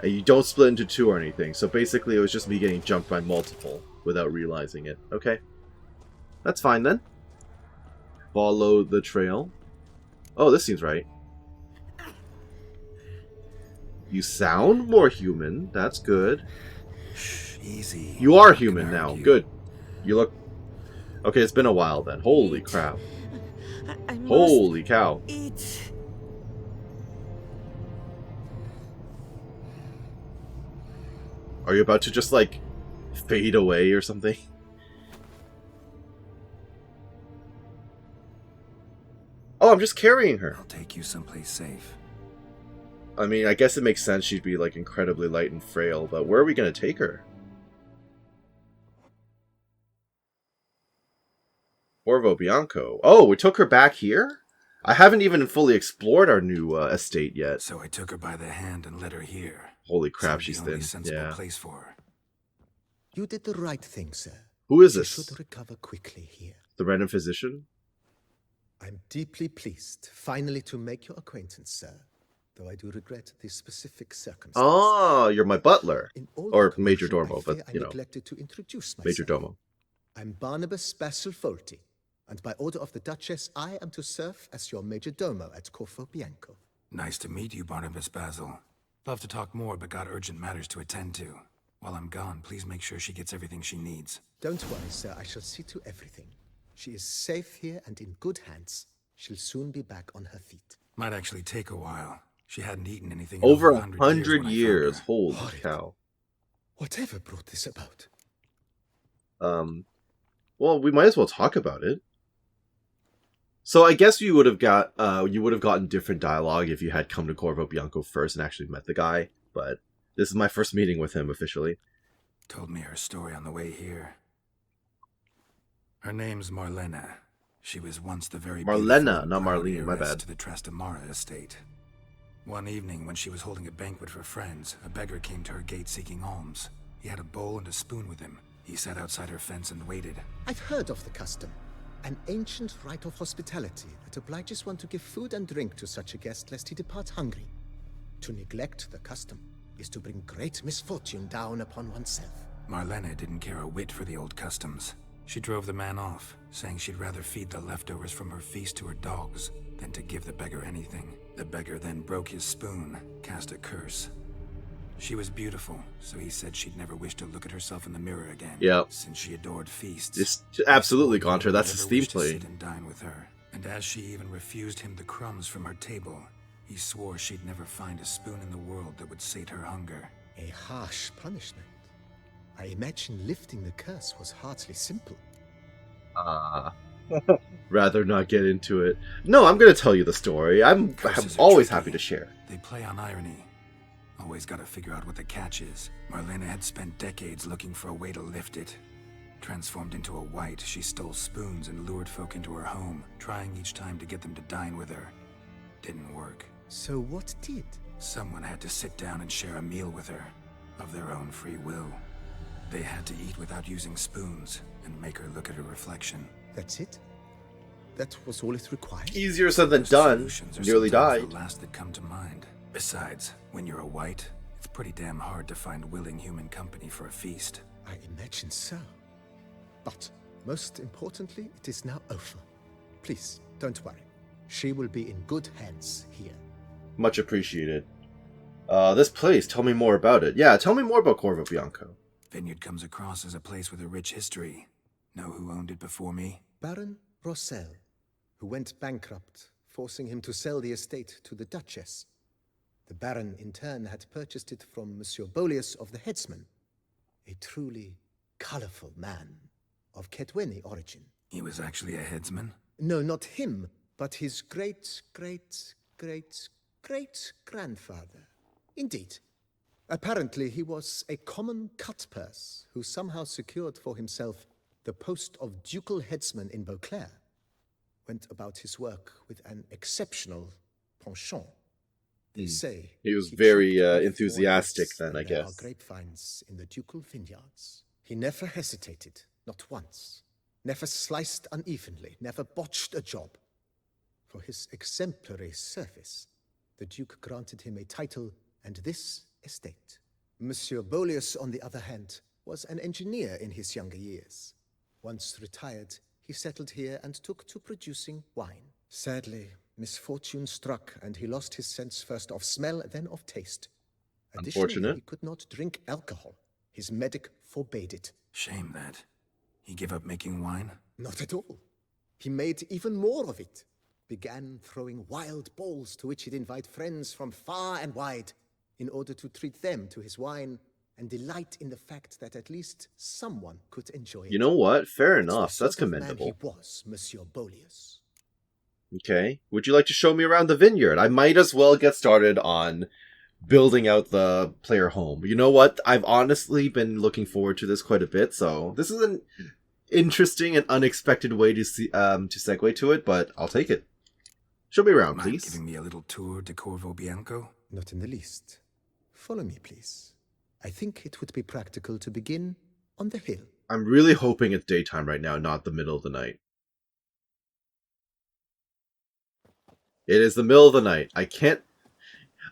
And you don't split into two or anything, so basically it was just me getting jumped by multiple without realizing it. Okay. That's fine then. Follow the trail. Oh, this seems right. You sound more human. That's good. Shh, easy. You are I can human now. argue. Good. You look... Okay, it's been a while then. Holy crap. I must Holy cow. eat. Are you about to just, like, fade away or something? Oh, I'm just carrying her. I'll take you someplace safe. I mean, I guess it makes sense she'd be, like, incredibly light and frail, but where are we going to take her? Corvo Bianco. Oh, we took her back here? I haven't even fully explored our new estate yet. So I took her by the hand and led her here. Holy crap, Seemed she's the only thin. sensible Yeah. place for her. You did the right thing, sir. Who is She this? should recover quickly here. The random physician? I'm deeply pleased finally to make your acquaintance, sir. Though I do regret the specific circumstances. Oh, you're my butler. In all Or the Major commotion, Domo, I fear but, I you know. neglected to introduce myself. Major Domo. I'm Barnabas Basilfolti, and by order of the Duchess, I am to serve as your Major Domo at Corvo Bianco. Nice to meet you, Barnabas Basil. Love to talk more, but got urgent matters to attend to. While I'm gone, please make sure she gets everything she needs. Don't worry, sir. I shall see to everything. She is safe here and in good hands. She'll soon be back on her feet. Might actually take a while. She hadn't eaten anything in Over 100 100 when I years. found her. Holy Horrid. cow. Whatever brought this about? Well, we might as well talk about it. So I guess you would have gotten different dialogue if you had come to Corvo Bianco first and actually met the guy, but this is my first meeting with him officially. Told me her story on the way here. Her name's Marlena. She was once the very Marlena, beautiful and not proud Marlene, my heiress bad. to the Trastamara estate. One evening, when she was holding a banquet for friends, a beggar came to her gate seeking alms. He had a bowl and a spoon with him. He sat outside her fence and waited. I've heard of the custom. An ancient rite of hospitality that obliges one to give food and drink to such a guest lest he depart hungry. To neglect the custom is to bring great misfortune down upon oneself. Marlena didn't care a whit for the old customs. She drove the man off, saying she'd rather feed the leftovers from her feast to her dogs than to give the beggar anything. The beggar then broke his spoon, cast a curse. She was beautiful, so he said she'd never wish to look at herself in the mirror again. Yep. Since she adored feasts. It's absolutely Gaunter, that's his theme play. Sit and dine with her. And as she even refused him the crumbs from her table, he swore she'd never find a spoon in the world that would sate her hunger. A harsh punishment. I imagine lifting the curse was hardly simple. Rather not get into it. No, I'm going to tell you the story. I'm Curses are always tricky. happy to share. They play on irony. Always gotta figure out what the catch is. Marlena had spent decades looking for a way to lift it. Transformed into a wight, she stole spoons and lured folk into her home, trying each time to get them to dine with her. Didn't work. So what did? Someone had to sit down and share a meal with her, of their own free will. They had to eat without using spoons, and make her look at her reflection. That's it? That was all it required? Easier said than Those done. solutions are Nearly sometimes died. the last that come to mind. Besides, when you're a wight, it's pretty damn hard to find willing human company for a feast. I imagine so. But, most importantly, it is now over. Please, don't worry. She will be in good hands here. Much appreciated. This place, tell me more about it. Yeah, tell me more about Corvo Bianco. Vineyard comes across as a place with a rich history. Know who owned it before me? Baron Rossel, who went bankrupt, forcing him to sell the estate to the Duchess. The Baron, in turn, had purchased it from Monsieur Bolius of the Headsman, a truly colorful man of Ketweni origin. He was actually a headsman? No, not him, but his great-great-great-great-grandfather. Indeed. Apparently, he was a common cutpurse who somehow secured for himself the post of ducal headsman in Beauclair. Went about his work with an exceptional penchant. They say He was he very chopped off enthusiastic more then, I than there are guess. grapevines in the ducal vineyards. He never hesitated, not once. Never sliced unevenly, never botched a job. For his exemplary service, the Duke granted him a title and this estate. Monsieur Bolius, on the other hand, was an engineer in his younger years. Once retired, he settled here and took to producing wine. Sadly, misfortune struck, and he lost his sense first of smell, then of taste. Additionally, Unfortunate. he could not drink alcohol. His medic forbade it. Shame that. He gave up making wine? Not at all. He made even more of it. Began throwing wild balls to which he'd invite friends from far and wide in order to treat them to his wine and delight in the fact that at least someone could enjoy it. You know what? Fair It's the enough. sort That's of man commendable. he was, Monsieur Bolius. Okay. Would you like to show me around the vineyard? I might as well get started on building out the player home. You know what? I've honestly been looking forward to this quite a bit, so this is an interesting and unexpected way to segue to it, but I'll take it. Show me around, Mind please. giving me a little tour de Corvo Bianco? Not in the least. Follow me, please. I think it would be practical to begin on the hill. I'm really hoping it's daytime right now, not the middle of the night. It is the middle of the night. I can't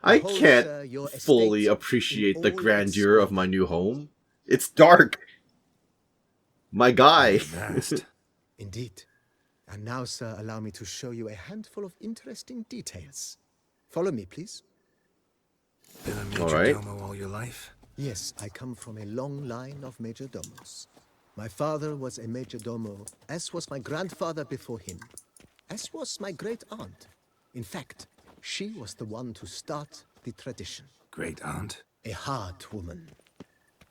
Behold, sir, your fully estate appreciate in the all its grandeur of splendor. my new home. It's dark. My guy. Vast. Indeed. And now, sir, allow me to show you a handful of interesting details. Follow me, please. Been a major All right. domo all your life? Yes, I come from a long line of majordomos. My father was a majordomo, as was my grandfather before him, as was my great-aunt. In fact, she was the one to start the tradition. Great aunt? A hard woman.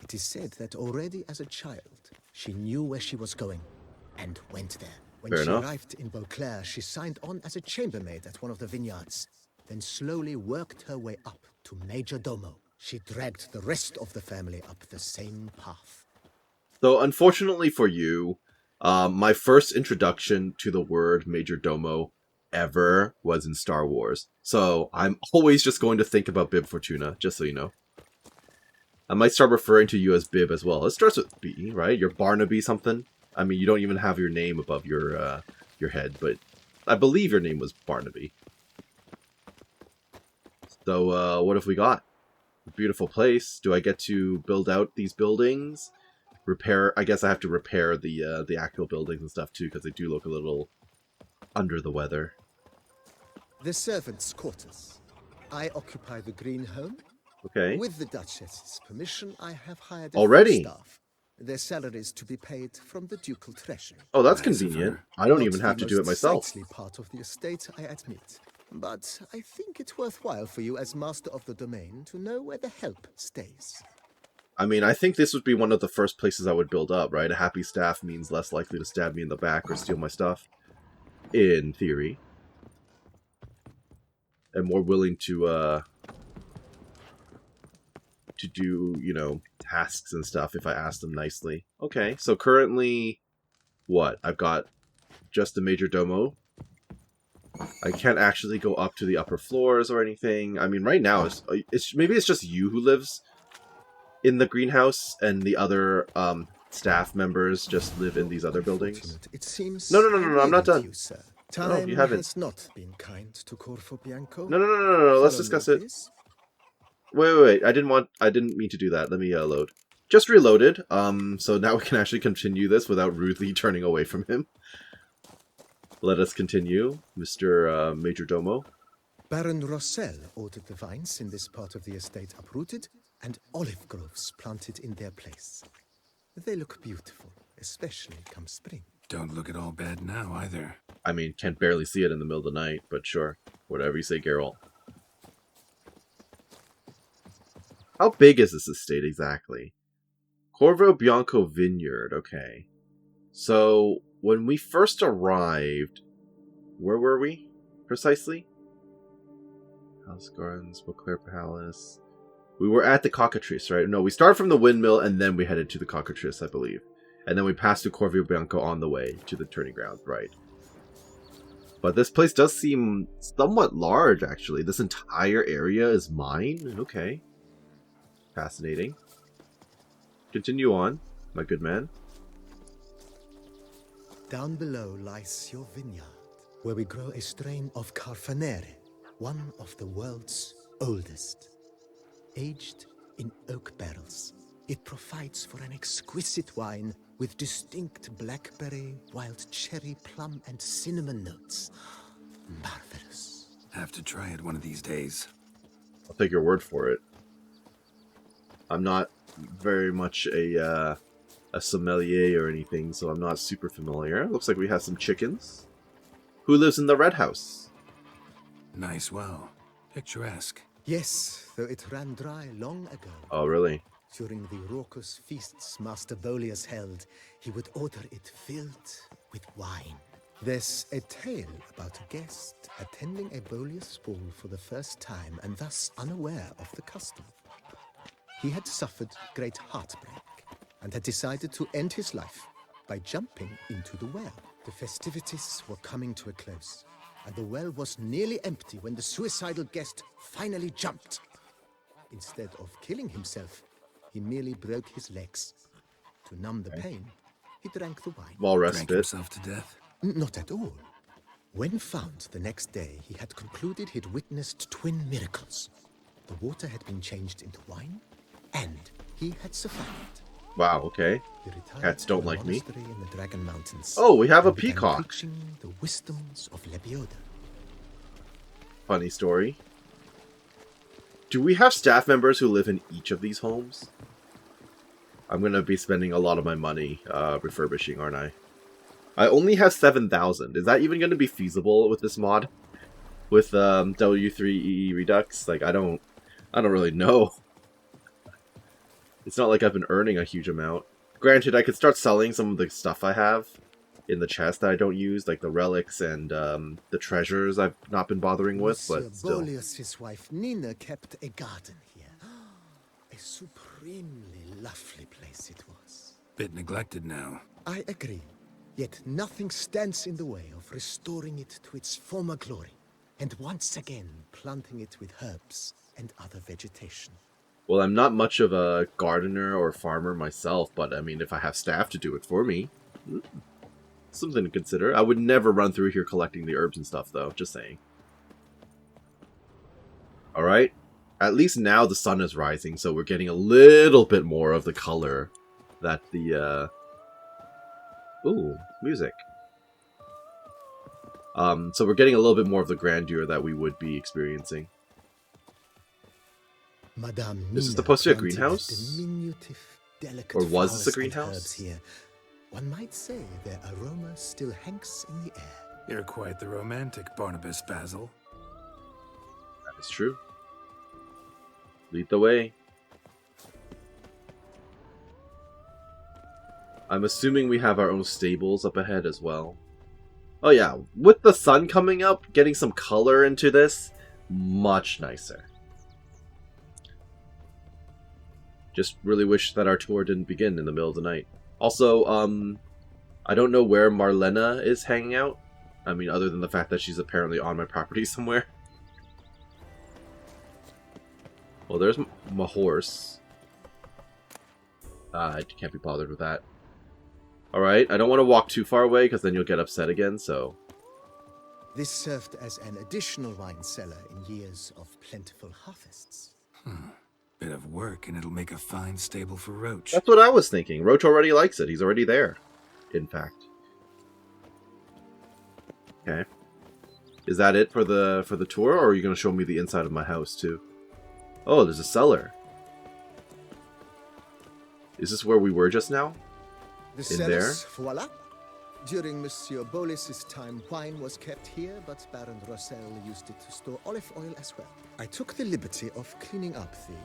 It is said that already as a child, she knew where she was going and went there. When Fair she enough. arrived in Beauclair, she signed on as a chambermaid at one of the vineyards, then slowly worked her way up to Major Domo. She dragged the rest of the family up the same path. So, unfortunately for you, my first introduction to the word Major Domo ever was in Star Wars. So, I'm always just going to think about Bib Fortuna, just so you know. I might start referring to you as Bib as well. It starts with B, right? You're Barnaby something. I mean, you don't even have your name above your head, but I believe your name was Barnaby. So, what have we got? A beautiful place. Do I get to build out these buildings? Repair? I guess I have to repair the actual buildings and stuff too, because they do look a little under the weather. The servants' quarters. I occupy the green home. Okay. With the Duchess's permission, I have hired a Already? full staff. Their salaries to be paid from the ducal treasury. Oh, that's Nice of convenient. her. I don't Not even have the to do it most myself. sightly part of the estate, I admit. But I think it's worthwhile for you as master of the domain to know where the help stays. I mean, I think this would be one of the first places I would build up, right? A happy staff means less likely to stab me in the back or steal my stuff. In theory. And more willing to do, you know, tasks and stuff if I ask them nicely. Okay, so currently, what? I've got just the Major Domo. I can't actually go up to the upper floors or anything. I mean, right now, maybe it's just you who lives in the greenhouse and the other staff members just live in these other buildings. Unfortunate. It seems No, I I'm not wearied done. You, sir. No, Time you haven't. has not been kind to Corvo Bianco. No, let's Follow discuss me, it. please. Wait. I didn't mean to do that. Let me load. Just reloaded. So now we can actually continue this without rudely turning away from him. Let us continue, Mr. Major Domo. Baron Rossel ordered the vines in this part of the estate uprooted and olive groves planted in their place. They look beautiful, especially come spring. Don't look at all bad now, either. I mean, can't barely see it in the middle of the night, but sure. Whatever you say, Geralt. How big is this estate exactly? Corvo Bianco Vineyard, okay. So, when we first arrived, where were we, precisely? House Gardens, Beauclair Palace. We were at the Cockatrice, right? No, we started from the windmill and then we headed to the Cockatrice, I believe. And then we passed through Corvo Bianco on the way to the turning ground, right? But this place does seem somewhat large, actually. This entire area is mine? Okay. Fascinating. Continue on, my good man. Down below lies your vineyard, where we grow a strain of Carfanere, one of the world's oldest. Aged in oak barrels, it provides for an exquisite wine with distinct blackberry, wild cherry, plum, and cinnamon notes. Marvelous. Have to try it one of these days. I'll take your word for it. I'm not very much a sommelier or anything, so I'm not super familiar. Looks like we have some chickens. Who lives in the red house? Nice well. Picturesque. Yes, though it ran dry long ago. Oh, really? During the raucous feasts Master Bolius held, he would order it filled with wine. There's a tale about a guest attending a Bolius ball for the first time and thus unaware of the custom. He had suffered great heartbreak and had decided to end his life by jumping into the well. The festivities were coming to a close, and the well was nearly empty when the suicidal guest finally jumped. Instead of killing himself, he merely broke his legs. To numb the pain, he drank the wine. Well Drank rested. himself to death. Not at all. When found the next day, he had concluded he'd witnessed twin miracles. The water had been changed into wine, and he had survived. Wow, okay. He retired Cats don't to a like me. monastery in the Dragon Mountains. Oh, we have a and began peacock. preaching the wisdoms of Lebioda. Funny story. Do we have staff members who live in each of these homes? I'm going to be spending a lot of my money refurbishing, aren't I? I only have 7,000. Is that even going to be feasible with this mod? With W3EE Redux? Like, I don't really know. It's not like I've been earning a huge amount. Granted, I could start selling some of the stuff I have in the chest that I don't use, like the relics and the treasures I've not been bothering with, Monsieur but still. Bolius' wife Nina kept a garden here. A supremely lovely place it was. Bit neglected now. I agree. Yet nothing stands in the way of restoring it to its former glory, and once again planting it with herbs and other vegetation. Well, I'm not much of a gardener or farmer myself, but I mean, if I have staff to do it for me, something to consider. I would never run through here collecting the herbs and stuff, though. Just saying. Alright. At least now the sun is rising, so we're getting a little bit more of the color that the, Ooh, music. So we're getting a little bit more of the grandeur that we would be experiencing. Madame Is this Nina supposed to be a planted greenhouse? diminutive, delicate Or was this a flowers and greenhouse? herbs here. One might say their aroma still hangs in the air. You're quite the romantic, Barnabas Basil. That is true. Lead the way. I'm assuming we have our own stables up ahead as well. Oh yeah, with the sun coming up, getting some color into this, much nicer. Just really wish that our tour didn't begin in the middle of the night. Also, I don't know where Marlena is hanging out. I mean, other than the fact that she's apparently on my property somewhere. Well, there's my horse. I can't be bothered with that. Alright, I don't want to walk too far away because then you'll get upset again, so... This served as an additional wine cellar in years of plentiful harvests. Bit of work and it'll make a fine stable for Roach. That's what I was thinking. Roach already likes it. He's already there, in fact. Okay. Is that it for the tour, or are you going to show me the inside of my house, too? Oh, there's a cellar. Is this where we were just now? The In cellars, voila. During Monsieur Bolis's time, wine was kept here, but Baron Rossel used it to store olive oil as well. I took the liberty of cleaning up the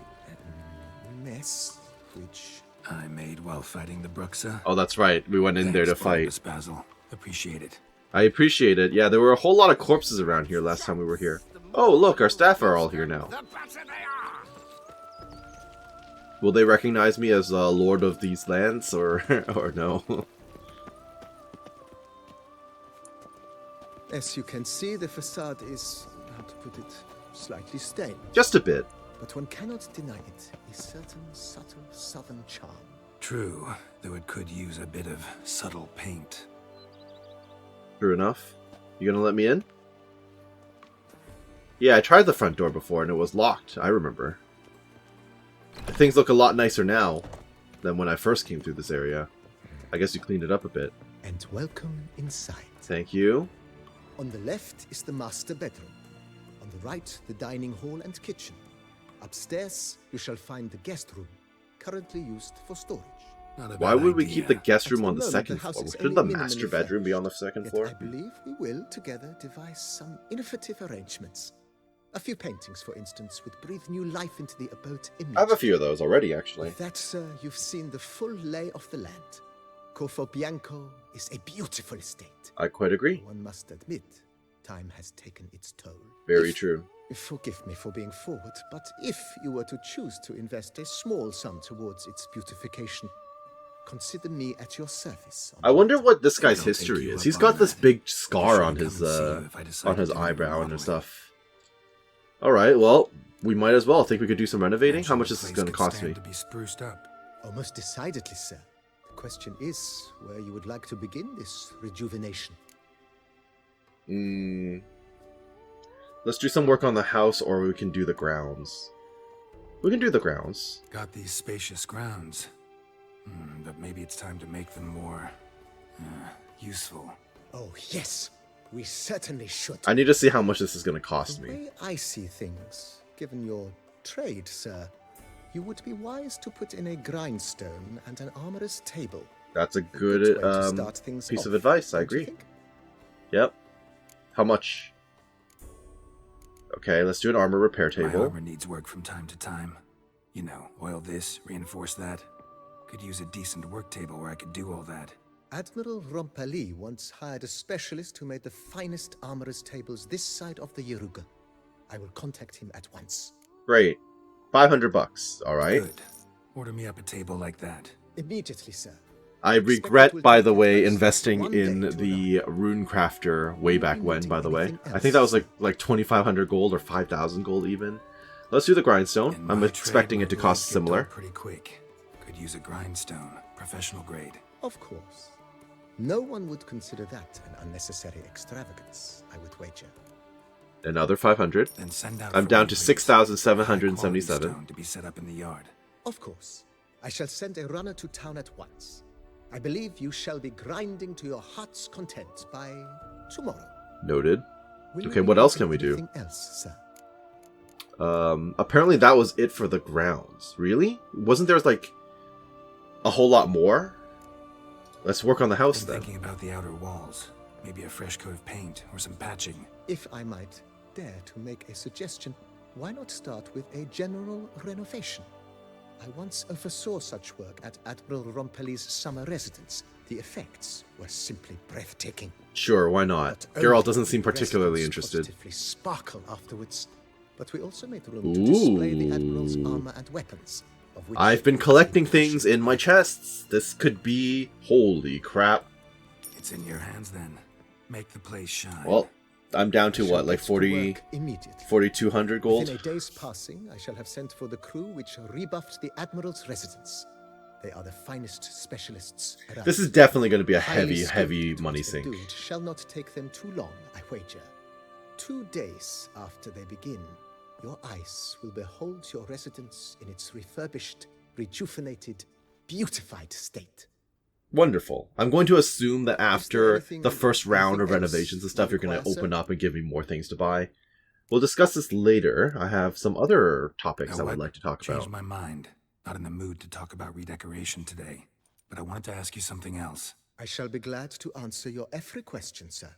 mess, which... I made while fighting the Bruxa. Oh, that's right. We went in there to Thanks, fight. Barnabas Basil. Appreciate it. I appreciate it. Yeah, there were a whole lot of corpses around here last time we were here. Oh, look, our staff are all here now. Will they recognize me as Lord of these lands, or no? As you can see, the facade is, how to put it, slightly stained. Just a bit. But one cannot deny it, a certain subtle southern charm. True, though it could use a bit of subtle paint. True enough. You gonna let me in? Yeah, I tried the front door before and it was locked. I remember. Things look a lot nicer now than when I first came through this area. I guess you cleaned it up a bit. And welcome inside. Thank you. On the left is the master bedroom. On the right, the dining hall and kitchen. Upstairs, you shall find the guest room, currently used for storage. Not a Why bad would we idea. keep the guest room At on the the moment, second the house floor? is Shouldn't the only master minimally bedroom be on the furnished, second yet floor? I believe we will together devise some innovative arrangements. A few paintings, for instance, would breathe new life into the abode image. I have a few of those already, actually. With that, sir, you've seen the full lay of the land. Corfo Bianco is a beautiful estate. I quite agree. One must admit, time has taken its toll. Very true. Forgive me for being forward, but if you were to choose to invest a small sum towards its beautification, consider me at your service. I wonder what this guy's I'll take history you is. up He's on got this that. big Maybe I scar should on come his and see you if I decide to do any eyebrow and remodeling. stuff. All right, well, we might as well. Think we could do some renovating. How Naturally, much the is this place going to could cost stand me? to be spruced up. Oh, most decidedly, sir. The question is where you would like to begin this rejuvenation. Let's do some work on the house, or we can do the grounds. We can do the grounds. Got these spacious grounds. But maybe it's time to make them more useful. Oh, yes. We certainly should. I need to see how much this is going to cost The me. way I see things, given your trade, sir, you would be wise to put in a grindstone and an armorer's table. That's a A good way to start things piece off, of advice. I don't you agree. think? Yep. How much? Okay, let's do an armor repair My table. armor needs work from time to time. You know, oil this, reinforce that. Could use a decent work table where I could do all that. Admiral Rompali once hired a specialist who made the finest armorer's tables this side of the Yaruga. I will contact him at once. Great. $500. All right. Good. Order me up a table like that. Immediately, sir. I regret, by the way, investing in the rune crafter way back when, by the way. I think that was like 2,500 gold or 5,000 gold even. Let's do the grindstone. In I'm my expecting trade, it to my cost blades get similar. dull pretty quick. Could use a grindstone, professional grade. Of course. No one would consider that an unnecessary extravagance, I would wager. Another 500. Then send out. I'm for down one, to please. 6,777. High-quality stone to be set up in the yard. Of course. I shall send a runner to town at once. I believe you shall be grinding to your heart's content by tomorrow. Noted. Will you Okay, be what else using can we do? anything else, sir? Apparently that was it for the grounds. Really? Wasn't there like a whole lot more? Let's work on the house Been then. thinking about the outer walls. Maybe a fresh coat of paint or some patching. If I might dare to make a suggestion, why not start with a general renovation? I once oversaw such work at Admiral Rompeli's summer residence. The effects were simply breathtaking. Sure, why not? Not Geralt only doesn't did seem the particularly residence interested. positively sparkle afterwards, but we also made room to display the Admiral's Ooh. armor and weapons. Of which I've been collecting things in my chests. This could be... Holy crap. It's in your hands then. Make the place shine. Well, I'm down to I shall what, like get to 40... work immediately. 4,200 gold? Within a day's passing, I shall have sent for the crew which rebuffed the Admiral's residence. They are the finest specialists around. This is definitely going to be a Highly heavy, skilled heavy at money what they sink. do. It shall not take them too long, I wager. 2 days after they begin, your eyes will behold your residence in its refurbished, rejuvenated, beautified state. Wonderful. I'm going to assume that after anything- the first round of anything renovations and else stuff, you you're going to require, sir? open up and give me more things to buy. We'll discuss this later. I have some other topics Know I would what? like to talk Changed about. my mind. Not in the mood to talk about redecoration today. But I wanted to ask you something else. I shall be glad to answer your every question, sir.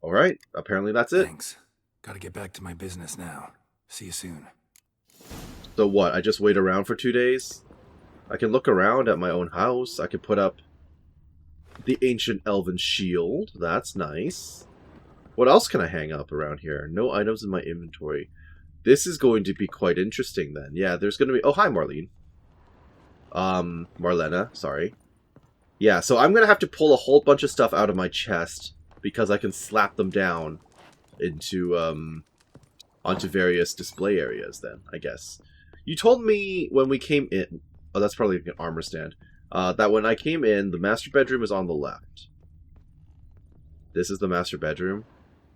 All right. Apparently that's it. Thanks. Gotta get back to my business now. See you soon. So what? I just wait around for 2 days? I can look around at my own house. I can put up the ancient elven shield. That's nice. What else can I hang up around here? No items in my inventory. This is going to be quite interesting then. Yeah, there's going to be... Oh, hi, Marlene. Marlena, sorry. Yeah, so I'm going to have to pull a whole bunch of stuff out of my chest because I can slap them down into, onto various display areas then, I guess. You told me when we came in... Oh, that's probably an armor stand. That when I came in, the master bedroom is on the left. This is the master bedroom.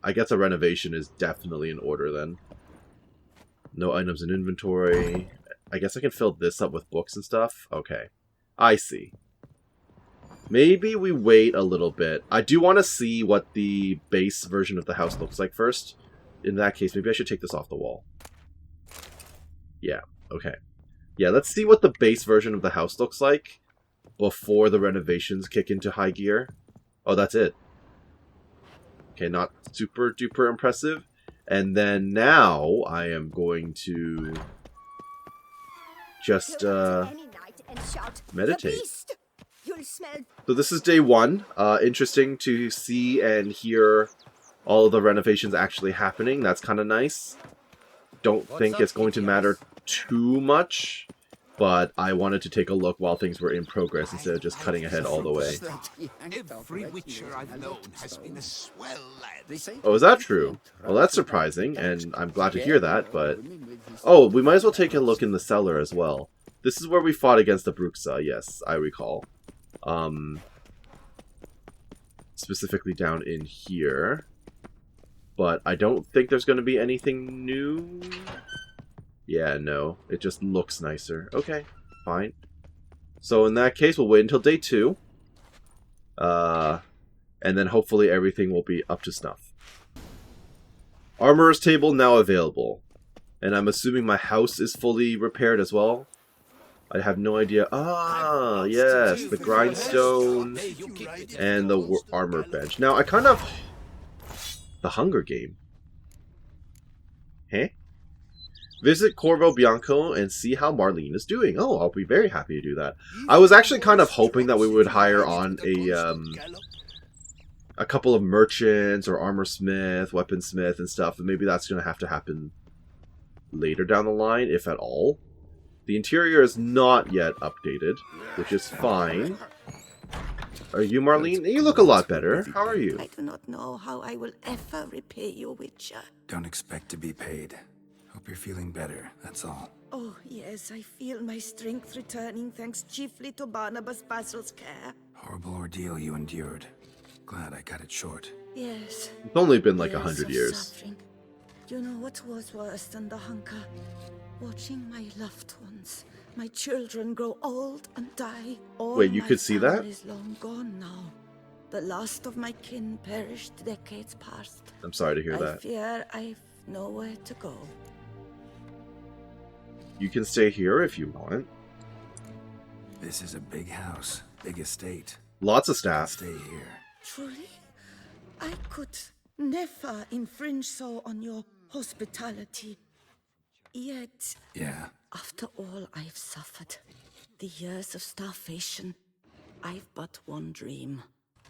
I guess a renovation is definitely in order then. No items in inventory. I guess I can fill this up with books and stuff. Okay. I see. Maybe we wait a little bit. I do want to see what the base version of the house looks like first. In that case, maybe I should take this off the wall. Yeah, okay. Yeah, let's see what the base version of the house looks like before the renovations kick into high gear. Oh, that's it. Okay, not super duper impressive. And then now I am going to just meditate. So this is day 1. Interesting to see and hear all of the renovations actually happening. That's kind of nice. Don't think it's going to matter too much, but I wanted to take a look while things were in progress instead of just cutting ahead all the way. Every witcher I've known has been a swell lad. Oh, is that true? Well, that's surprising, and I'm glad to hear that, but... Oh, we might as well take a look in the cellar as well. This is where we fought against the Bruxa, yes, I recall. Specifically down in here. But I don't think there's going to be anything new. Yeah, no. It just looks nicer. Okay, fine. So in that case, we'll wait until day 2. And then hopefully everything will be up to snuff. Armorer's table now available. And I'm assuming my house is fully repaired as well. I have no idea. Ah, yes, the grindstone and the armor bench. Now, I kind of... The Hunger Game. Huh? Visit Corvo Bianco and see how Marlene is doing. Oh, I'll be very happy to do that. I was actually kind of hoping that we would hire on a couple of merchants or armor smith, weaponsmith, and stuff. And maybe that's going to have to happen later down the line, if at all. The interior is not yet updated, which is fine. Are you Marlene? You look a lot better. How are you? I do not know how I will ever repay you, Witcher. Don't expect to be paid. Hope you're feeling better, that's all. Oh, yes, I feel my strength returning thanks chiefly to Barnabas Basil's care. Horrible ordeal you endured. Glad I cut it short. Yes. It's only been like Years 100 of years. suffering. You know what was worse than the hunger? Watching my loved ones, my children grow old and die. All Wait, you my could see that? family is long gone now. The last of my kin perished decades past. I'm sorry to hear I that. fear I've nowhere to go. You can stay here if you want. This is a big house, big estate. Lots of staff. Stay here. Truly? I could never infringe so on your hospitality. Yet, Yeah. after all I've suffered, the years of starvation, I've but one dream.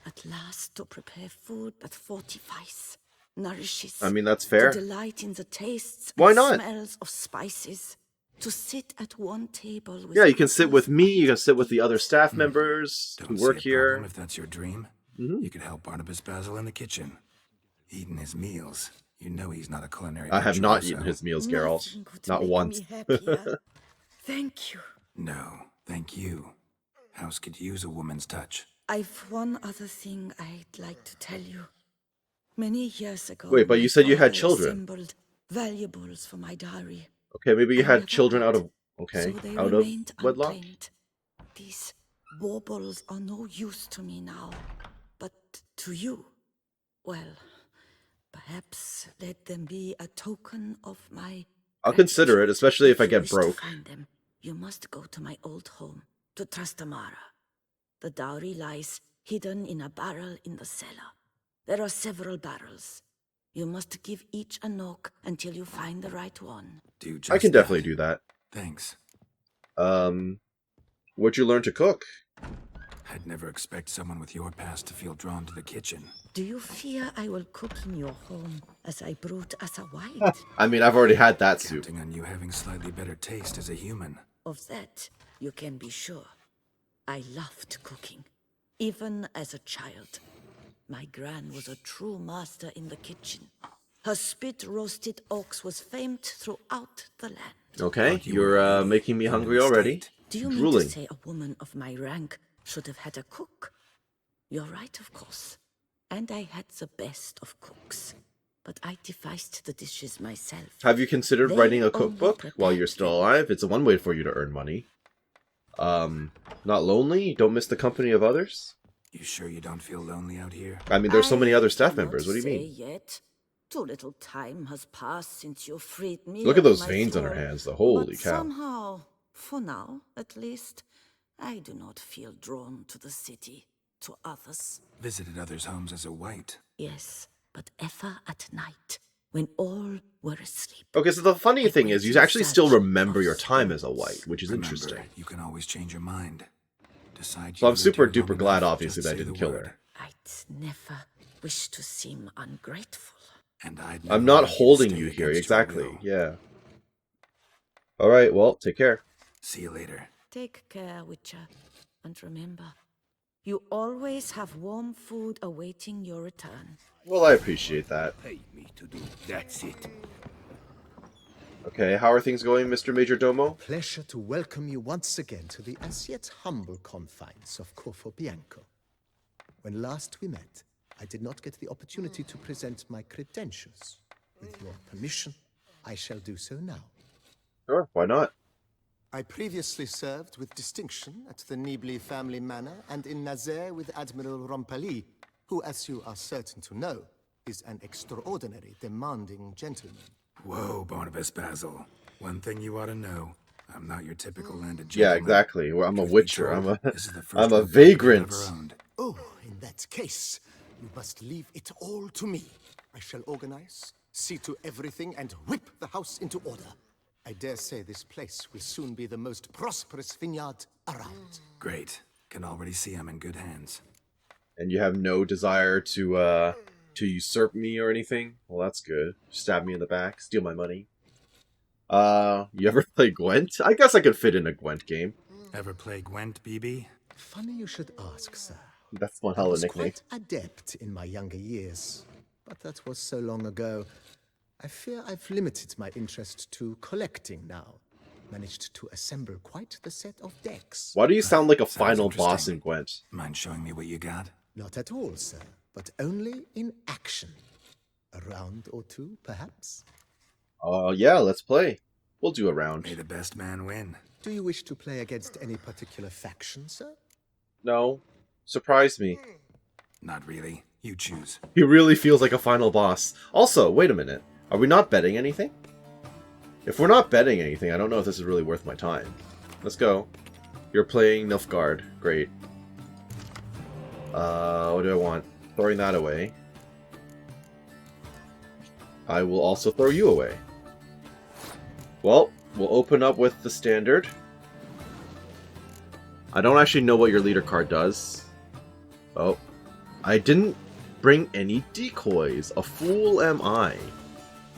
At last to prepare food that fortifies, nourishes. I mean, that's fair. To delight in the tastes Why and not? smells of spices. To sit at one table with Yeah, you can sit with others. me, you can sit with the other staff members Don't who see work a here. problem if that's your dream. You could help Barnabas Basil in the kitchen. Eating his meals. You know he's not a culinary I have not virtuoso. eaten his meals, Geralt. Nothing could Not make once. me happier. Thank you. No, thank you. House could use a woman's touch. I've one other thing I'd like to tell you. Many years ago, Wait, but my you said you had father children. assembled valuables for my dowry. Okay, maybe you I had never children out had, of... Okay, so they out of remained wedlock? unclaimed. These baubles are no use to me now, but to you, well, perhaps let them be a token of my I'll consider it, gratitude. especially if I you get wish to broke. find them, you must go to my old home, to Trastamara. The dowry lies hidden in a barrel in the cellar. There are several barrels. You must give each a knock until you find the right one. Do just I can definitely that. do that. Thanks. What'd you learn to cook? I'd never expect someone with your past to feel drawn to the kitchen. Do you fear I will cook in your home as I brewed as a white? I mean, I've already had that soup. Counting on you having slightly better taste as a human. Of that, you can be sure. I loved cooking, even as a child. My gran was a true master in the kitchen. Her spit-roasted ox was famed throughout the land. Okay, Thought you you're were making me in hungry an already. estate. Do you mean Drooling. to say a woman of my rank should have had a cook? You're right, of course. And I had the best of cooks. But I devised the dishes myself. Have you considered They writing a only cookbook while you're prepared still for me. alive? It's a one way for you to earn money. Not lonely? Don't miss the company of others? You sure you don't feel lonely out here? I mean, there's so many other staff cannot members. What do you say mean? Yet. Too little time has passed since you freed me. Look at of those my veins on her thrall. hands, though. Holy But cow. somehow, for now at least, I do not feel drawn to the city, to others. Visited others' homes as a white. Yes, but ever at night, when all were asleep. Okay, so the funny thing is, you actually still remember your time as a Lost white, which is Remember, interesting. You can always change your mind. Decide. So you I'm super lived here duper long glad, enough, obviously, just that I say didn't the kill word. her. I'd never wish to seem ungrateful. And I'm not holding you here, exactly. Yeah. Alright, well, take care. See you later. Take care, Witcher. And remember, you always have warm food awaiting your return. Well, I appreciate that. Pay me to do. That's it. Okay, how are things going, Mr. Majordomo? Pleasure to welcome you once again to the as yet humble confines of Corfo Bianco. When last we met, I did not get the opportunity to present my credentials. With your permission, I shall do so now. Sure, why not? I previously served with distinction at the Nibli family manor and in Nazaire with Admiral Rompali, who, as you are certain to know, is an extraordinary, demanding gentleman. Whoa, Barnabas Basil. One thing you ought to know. I'm not your typical landed Yeah, gentleman. exactly. Well, I'm a Truth be witcher. told, this is the first I'm a road trip I've vagrant. ever owned. Oh, in that case, you must leave it all to me. I shall organize, see to everything, and whip the house into order. I dare say this place will soon be the most prosperous vineyard around. Great. Can already see I'm in good hands. And you have no desire to usurp me or anything? Well, that's good. Stab me in the back, steal my money. You ever play Gwent? I guess I could fit in a Gwent game. Ever play Gwent, BB? Funny you should ask, sir. That's one I hell of a was nickname. quite adept in my younger years, but that was so long ago. I fear I've limited my interest to collecting now. Managed to assemble quite the set of decks. Why do you sound like a Sounds final boss interesting. in Gwent? Mind showing me what you got? Not at all, sir, but only in action. A round or two, perhaps? Yeah, let's play. We'll do a round. May the best man win. Do you wish to play against any particular faction, sir? No. Surprise me. Not really. You choose. He really feels like a final boss. Also, wait a minute. Are we not betting anything? If we're not betting anything, I don't know if this is really worth my time. Let's go. You're playing Nilfgaard. Great. What do I want? Throwing that away. I will also throw you away. Well, we'll open up with the standard. I don't actually know what your leader card does. Oh. I didn't bring any decoys. A fool am I.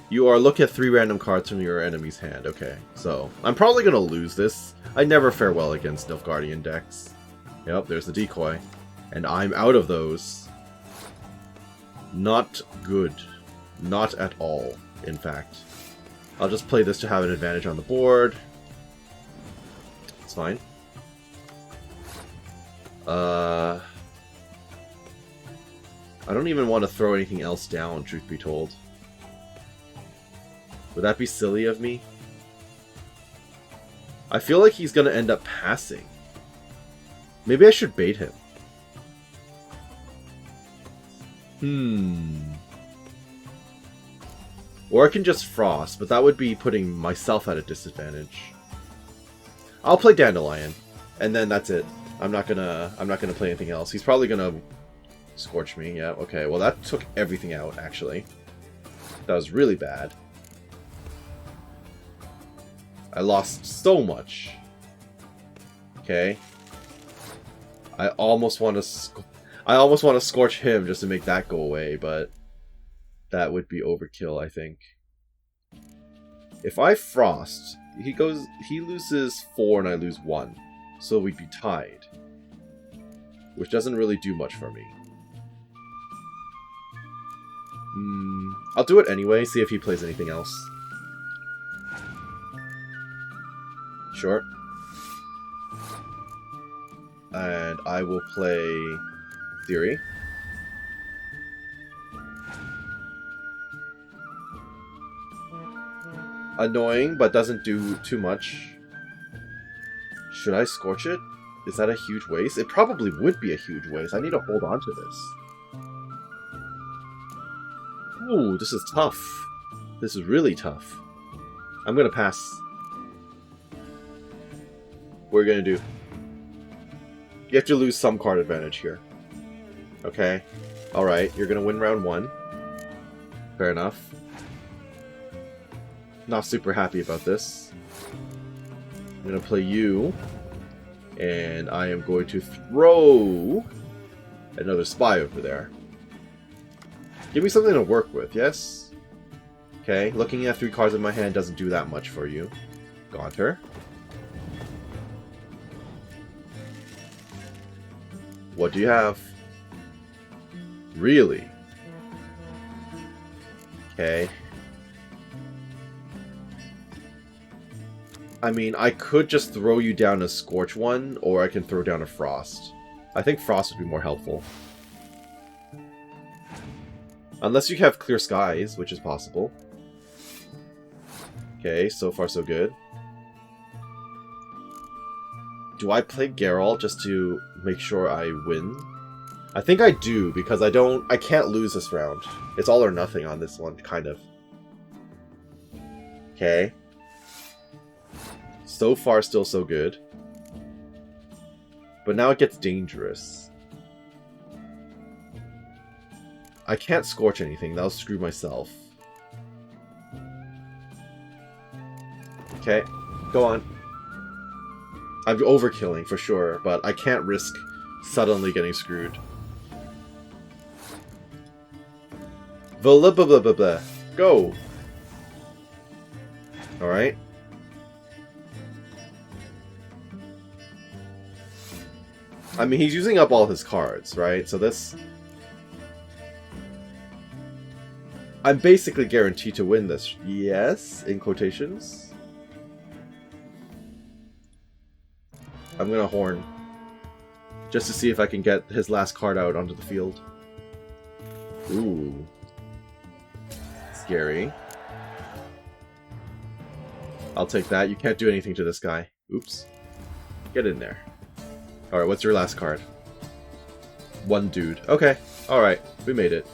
You are look at 3 random cards from your enemy's hand. Okay, so I'm probably going to lose this. I never fare well against Nilfgaardian decks. Yep, there's the decoy. And I'm out of those. Not good. Not at all, in fact. I'll just play this to have an advantage on the board. It's fine. I don't even want to throw anything else down, truth be told. Would that be silly of me? I feel like he's going to end up passing. Maybe I should bait him. Or I can just Frost, but that would be putting myself at a disadvantage. I'll play Dandelion, and then that's it. I'm not gonna play anything else. He's probably gonna Scorch me. Yeah, okay. Well, that took everything out, actually. That was really bad. I lost so much. Okay. I almost want to scorch him just to make that go away, but that would be overkill, I think. If I Frost, he loses 4 and I lose 1. So we'd be tied. Which doesn't really do much for me. I'll do it anyway, see if he plays anything else. Sure. And I will play Theory. Annoying, but doesn't do too much. Should I Scorch it? Is that a huge waste? It probably would be a huge waste. I need to hold on to this. Ooh, this is tough. This is really tough. I'm gonna pass. What are you gonna do? You have to lose some card advantage here. Okay. Alright, you're gonna win round 1. Fair enough. Not super happy about this. I'm gonna play you. And I am going to throw another spy over there. Give me something to work with, yes? Okay, looking at 3 cards in my hand doesn't do that much for you. Gaunter. What do you have? Really? Okay. I mean, I could just throw you down a Scorch one, or I can throw down a Frost. I think Frost would be more helpful. Unless you have Clear Skies, which is possible. Okay, so far so good. Do I play Geralt just to make sure I win? I think I do, because I can't lose this round. It's all or nothing on this one, kind of. Okay. So far, still so good. But now it gets dangerous. I can't Scorch anything, that'll screw myself. Okay, go on. I'm overkilling for sure, but I can't risk suddenly getting screwed. Blah blah blah blah blah. Go! Alright. I mean, he's using up all his cards, right? So this... I'm basically guaranteed to win this. Yes, in quotations. I'm gonna Horn. Just to see if I can get his last card out onto the field. Ooh. Scary. I'll take that. You can't do anything to this guy. Oops. Get in there. Alright, what's your last card? 1 dude. Okay. Alright, we made it.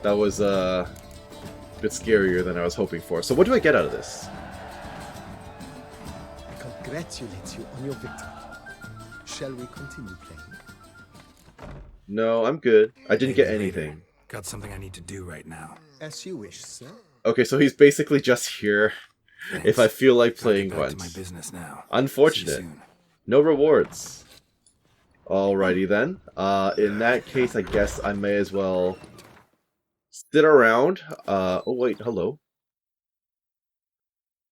That was a bit scarier than I was hoping for. So what do I get out of this? I congratulate you on your victory. Shall we continue playing? No, I'm good. I didn't get anything. Got something I need to do right now. As you wish, sir. Okay, so he's basically just here Thanks. if I feel like Gotta playing get back to once. my business now. Unfortunate. See you soon. No rewards. Alrighty then. In that case, I guess I may as well sit around. Oh wait, hello.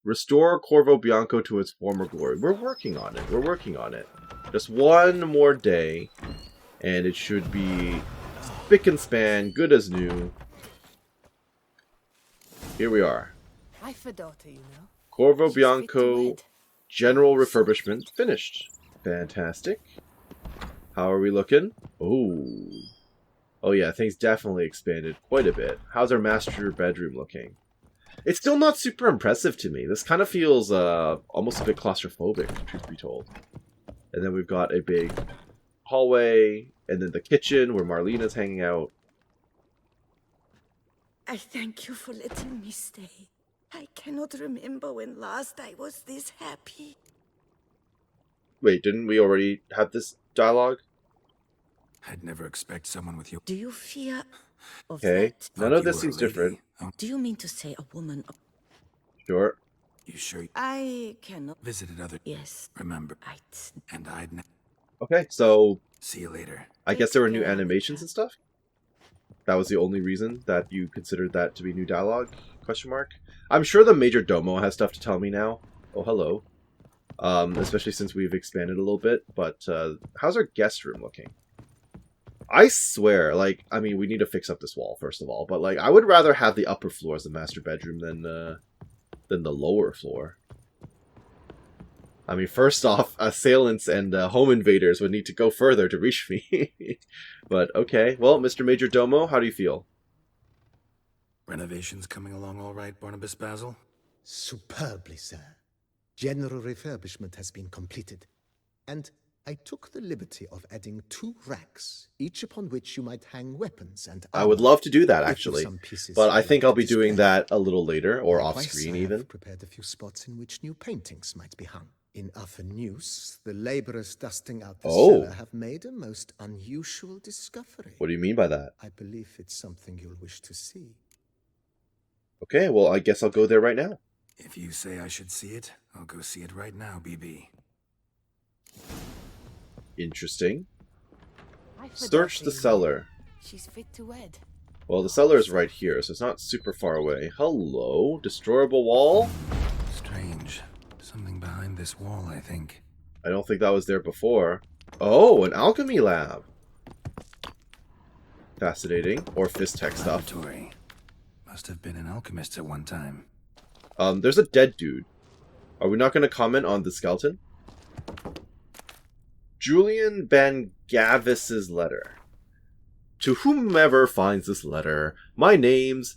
Restore Corvo Bianco to its former glory. We're working on it. We're working on it. Just one more day, and it should be spick and span, good as new. Here we are. I've a daughter, you know. Corvo She's fit to Bianco wed. general refurbishment finished. Fantastic. How are we looking? Oh. Oh yeah, things definitely expanded quite a bit. How's our master bedroom looking? It's still not super impressive to me. This kind of feels almost a bit claustrophobic, truth be told. And then we've got a big hallway, and then the kitchen where Marlena's hanging out. I thank you for letting me stay. I cannot remember when last I was this happy. Wait, didn't we already have this dialogue? I'd never expect someone with you. Do you fear of Okay, that? none of this seems different. Oh, Do you mean to say a woman? Sure. you sure you I cannot. visited other... Yes, Remember, right. and I'd... Okay, so See you later. I guess there were new animations and stuff? That was the only reason that you considered that to be new dialogue? Question mark. I'm sure the Major Domo has stuff to tell me now. Oh, hello. Especially since we've expanded a little bit, but how's our guest room looking? I swear, like, I mean, we need to fix up this wall, first of all, but, like, I would rather have the upper floor as the master bedroom than the lower floor. I mean, first off, assailants and home invaders would need to go further to reach me. But, okay. Well, Mr. Major Domo, how do you feel? Renovations coming along all right, Barnabas Basil? Superbly, sir. General refurbishment has been completed, and I took the liberty of adding 2 racks, each upon which you might hang weapons and I would armor, love to do that, if you've actually. some pieces But you'd I think like I'll to be doing display. that a little later, or Likewise, off-screen I even. have prepared a few spots in which new paintings might be hung. In other news, the laborers dusting out the cellar have made a most unusual discovery. What do you mean by that? I believe it's something you'll wish to see. Okay, well, I guess I'll go there right now. If you say I should see it, I'll go see it right now, BB. Interesting. I Search the cellar. She's fit to wed. Well, the cellar is right here, so it's not super far away. Hello? Destroyable wall? Strange. Something behind this wall, I think. I don't think that was there before. Oh, an alchemy lab. Fascinating. Or fist tech stuff. Laboratory. Must have been an alchemist at one time. There's a dead dude. Are we not going to comment on the skeleton? Julian Bangavis's letter. To whomever finds this letter, my name's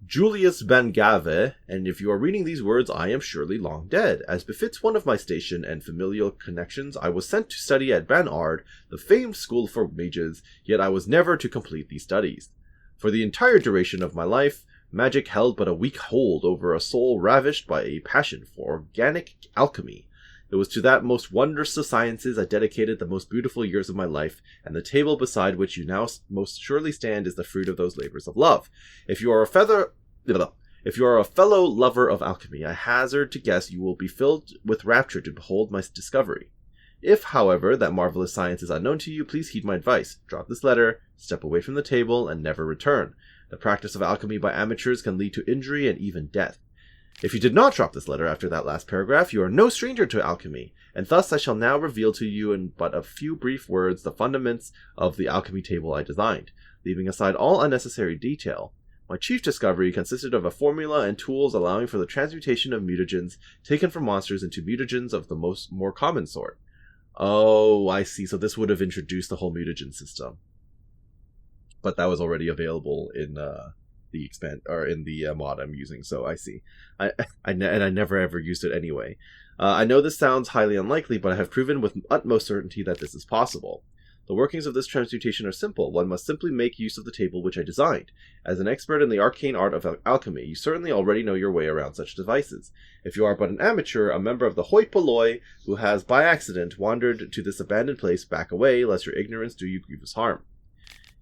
Julius Bangave, and if you are reading these words, I am surely long dead. As befits one of my station and familial connections, I was sent to study at Banard, the famed school for mages, yet I was never to complete these studies. For the entire duration of my life, magic held but a weak hold over a soul ravished by a passion for organic alchemy. It was to that most wondrous of sciences I dedicated the most beautiful years of my life, and the table beside which you now most surely stand is the fruit of those labors of love. If you are a fellow lover of alchemy, I hazard to guess you will be filled with rapture to behold my discovery. If, however, that marvelous science is unknown to you, please heed my advice. Drop this letter, step away from the table, and never return. The practice of alchemy by amateurs can lead to injury and even death. If you did not drop this letter after that last paragraph, you are no stranger to alchemy, and thus I shall now reveal to you in but a few brief words the fundaments of the alchemy table I designed. Leaving aside all unnecessary detail, my chief discovery consisted of a formula and tools allowing for the transmutation of mutagens taken from monsters into mutagens of the more common sort. Oh, I see. So this would have introduced the whole mutagen system, but that was already available in the mod I'm using. So I see. I never ever used it anyway. I know this sounds highly unlikely, but I have proven with utmost certainty that this is possible. The workings of this transmutation are simple. One must simply make use of the table which I designed. As an expert in the arcane art of alchemy, you certainly already know your way around such devices. If you are but an amateur, a member of the hoi polloi, who has by accident wandered to this abandoned place, back away, lest your ignorance do you grievous harm.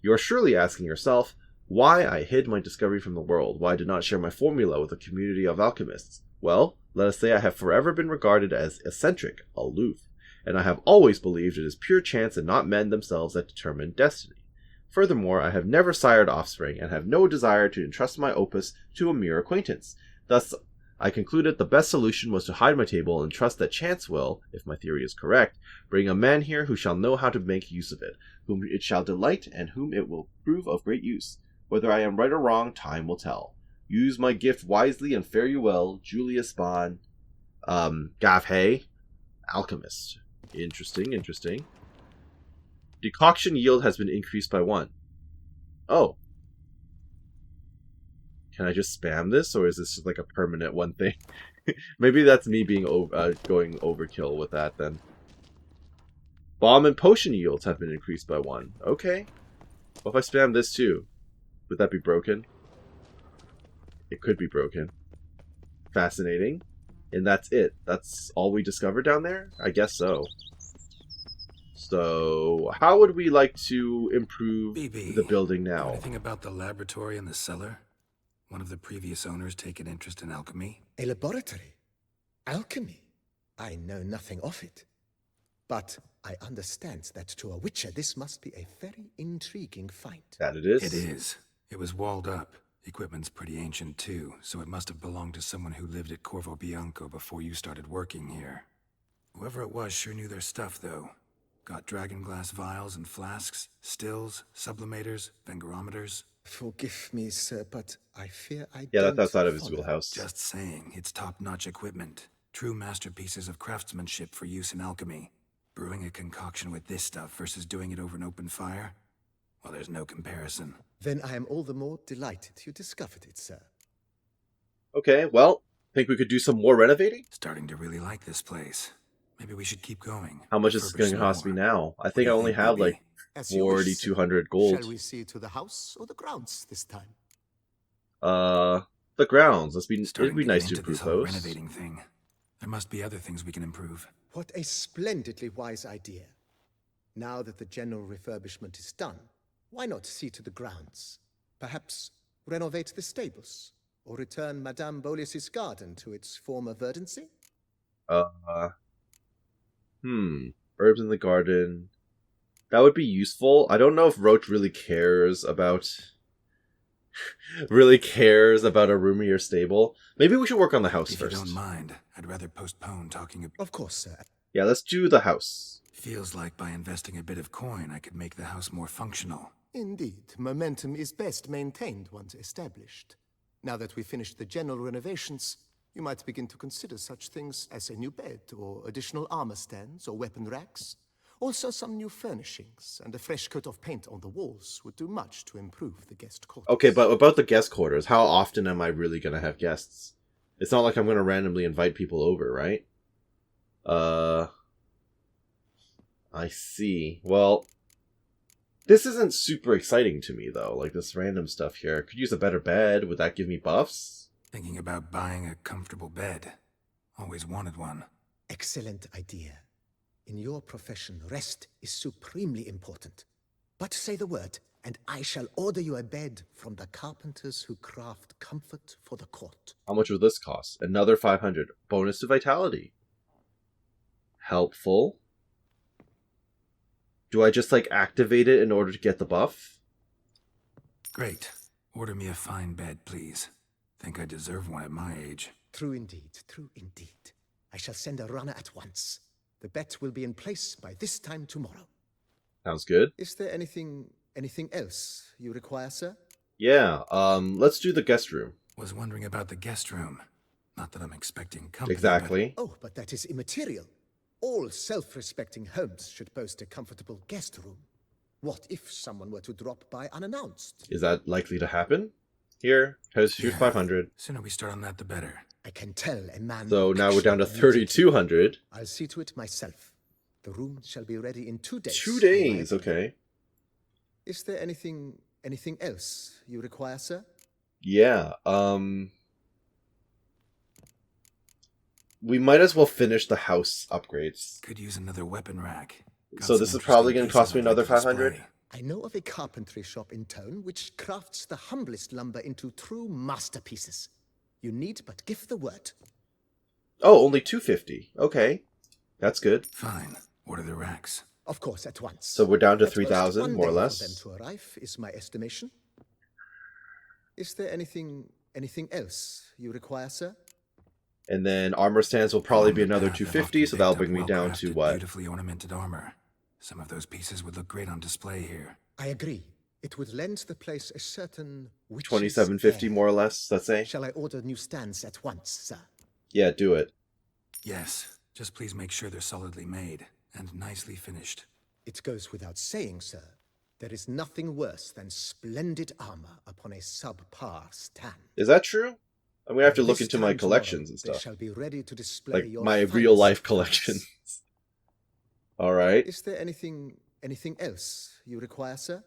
You are surely asking yourself, why I hid my discovery from the world, why I did not share my formula with a community of alchemists. Well, let us say I have forever been regarded as eccentric, aloof, and I have always believed it is pure chance and not men themselves that determine destiny. Furthermore, I have never sired offspring, and have no desire to entrust my opus to a mere acquaintance. Thus, I concluded the best solution was to hide my table and trust that chance will, if my theory is correct, bring a man here who shall know how to make use of it, whom it shall delight, and whom it will prove of great use. Whether I am right or wrong, time will tell. Use my gift wisely and fare you well, Julius Bond, Gavhay, alchemist. Interesting. Decoction yield has been increased by 1. Oh. Can I just spam this, or is this just like a permanent one thing? Maybe that's me being going overkill with that then. Bomb and potion yields have been increased by 1. Okay. What if I spam this too? Would that be broken? It could be broken. Fascinating. And that's it. That's all we discovered down there? I guess so. So, how would we like to improve the building now? Anything about the laboratory in the cellar? One of the previous owners take an interest in alchemy? A laboratory? Alchemy? I know nothing of it. But I understand that to a witcher this must be a very intriguing find. That it is? It is. It was walled up. Equipment's pretty ancient too, so it must have belonged to someone who lived at Corvo Bianco before you started working here. Whoever it was sure knew their stuff though. Got dragon glass vials and flasks, stills, sublimators, vengerometers. Forgive me, sir, but I fear I don't. Yeah, that's outside of his wheelhouse. Just saying, it's top-notch equipment. True masterpieces of craftsmanship for use in alchemy. Brewing a concoction with this stuff versus doing it over an open fire? Well, there's no comparison. Then I am all the more delighted you discovered it, sir. Okay, well, think we could do some more renovating? Starting to really like this place. Maybe we should keep going. How much is this going to cost me now? I think I only have like As you wish, sir. 4,200 gold. Shall we see to the house or the grounds this time? The grounds. It'd be to nice get to into this improve whole those. renovating thing. There must be other things we can improve. What a splendidly wise idea. Now that the general refurbishment is done, why not see to the grounds? Perhaps renovate the stables, or return Madame Bolis's garden to its former verdancy? Herbs in the garden. That would be useful. I don't know if Roach really cares about a roomier stable. Maybe we should work on the house If first. you don't mind, I'd rather postpone talking about... Of course, sir. Yeah, let's do the house. Feels like by investing a bit of coin, I could make the house more functional. Indeed, momentum is best maintained once established. Now that we've finished the general renovations, you might begin to consider such things as a new bed, or additional armor stands, or weapon racks. Also, some new furnishings and a fresh coat of paint on the walls would do much to improve the guest quarters. Okay, but about the guest quarters, how often am I really going to have guests? It's not like I'm going to randomly invite people over, right? I see. Well, this isn't super exciting to me, though. Like, this random stuff here. I could use a better bed. Would that give me buffs? Thinking about buying a comfortable bed. Always wanted one. Excellent idea. In your profession, rest is supremely important. But say the word, and I shall order you a bed from the carpenters who craft comfort for the court. How much would this cost? Another 500. Bonus to vitality. Helpful. Do I just, like, activate it in order to get the buff? Great. Order me a fine bed, please. Think I deserve one at my age. True indeed, true indeed. I shall send a runner at once. The bet will be in place by this time tomorrow. Sounds good. Is there anything else you require, sir? Yeah, let's do the guest room. Was wondering about the guest room. Not that I'm expecting company. Exactly. Oh, but that is immaterial. All self-respecting homes should boast a comfortable guest room. What if someone were to drop by unannounced? Is that likely to happen? Here's 500. Sooner we start on that, the better. I can tell a man... So now we're down to 3,200. I'll see to it myself. The room shall be ready in 2 days. 2 days, okay. Is there anything else you require, sir? Yeah, we might as well finish the house upgrades. Could use another weapon rack. So this is probably going to cost me another 500? I know of a carpentry shop in town which crafts the humblest lumber into true masterpieces. You need but give the word. Oh, only 250. Okay. That's good. Fine. Order the racks. Of course, at once. So we're down to At most 3,000, more or 1 day less. for them to arrive is my estimation. Is there anything else you require, sir? And then armor stands will probably be another Path I've 250, so often that'll picked up bring me down to well-crafted, what? Beautifully ornamented armor. Some of those pieces would look great on display here. I agree. It would lend the place a certain witch's 2750 air. more or less, let's say. Shall I order new stands at once, sir? Yeah, do it. Yes. Just please make sure they're solidly made and nicely finished. It goes without saying, sir. There is nothing worse than splendid armor upon a subpar stand. Is that true? I'm gonna have to look This into my time collections and tomorrow, stuff. They shall be ready to display Like your my finest real life wares. collections. Alright. Is there anything else you require, sir?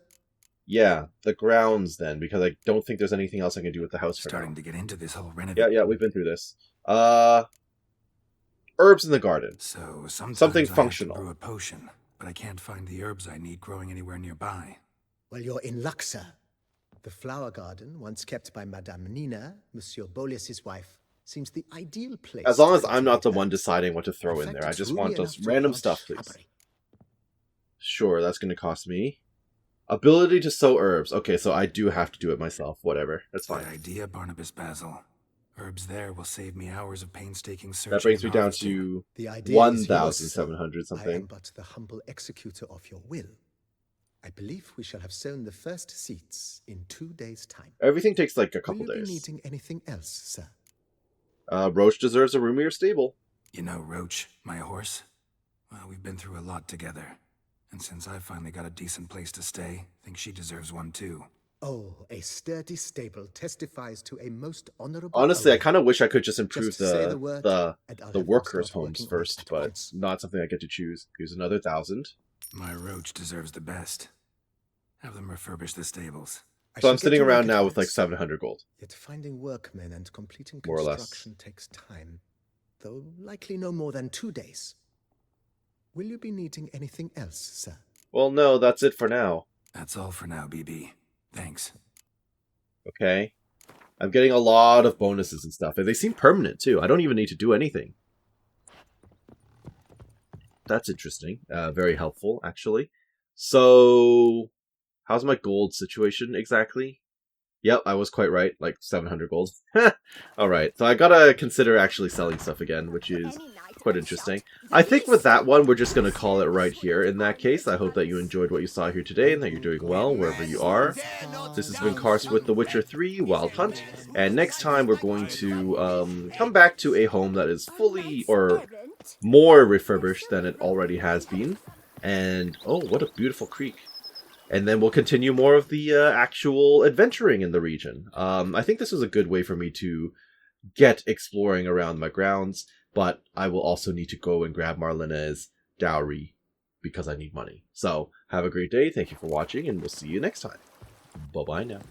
Yeah, the grounds then, because I don't think there's anything else I can do with the house for Starting now. to get into this whole renovation. Yeah, we've been through this. Herbs in the garden. So sometimes Something I have to functional. brew a potion, but I can't find the herbs I need growing anywhere nearby. Well, you're in luck, sir. The flower garden, once kept by Madame Nina, Monsieur Bolis's wife, seems the ideal place. As long as to I'm not the cultivate one herbs. deciding what to throw in fact, there. I it's just roomy want enough those to random plant stuff, please. shrubbery. Sure, that's going to cost me. Ability to sow herbs. Okay, so I do have to do it myself. Whatever. That's Good fine. idea, Barnabas Basil. Herbs there will save me hours of painstaking searching. That brings me and down harvesting. to The idea is yours, sir. 1,700 I am something. but the humble executor of your will. I believe we shall have sown the first seeds in 2 days' time. Everything takes like a Will couple you be days. needing anything else, sir? Roach deserves a roomier stable. You know, Roach, my horse? Well, we've been through a lot together. And since I finally got a decent place to stay, I think she deserves one too. Oh, a sturdy stable testifies to a most honorable... Honestly, I oath. kind of wish I could just improve Just say the word, and I'll the have them workers' start homes working on it first, at but once. not something I get to choose. Here's another 1,000. My roach deserves the best. Have them refurbish the stables. I So shall I'm get sitting to work around at now with like once. 700 gold. Yet finding workmen and completing More or less. construction takes time, though likely no more than 2 days. Will you be needing anything else, sir? Well, no, that's it for now. That's all for now, BB. Thanks. Okay. I'm getting a lot of bonuses and stuff, and they seem permanent too. I don't even need to do anything. That's interesting. Very helpful, actually. So, how's my gold situation exactly? Yep, I was quite right. Like 700 gold. Alright, so I gotta consider actually selling stuff again, which is quite interesting. I think with that one, we're just gonna call it right here. In that case, I hope that you enjoyed what you saw here today and that you're doing well wherever you are. This has been Cars with The Witcher 3 Wild Hunt, and next time we're going to come back to a home that is fully, or more refurbished than it already has been. And, oh, what a beautiful creek. And then we'll continue more of the actual adventuring in the region. I think this is a good way for me to get exploring around my grounds, but I will also need to go and grab Marlena's dowry because I need money. So, have a great day, thank you for watching, and we'll see you next time. Bye-bye now.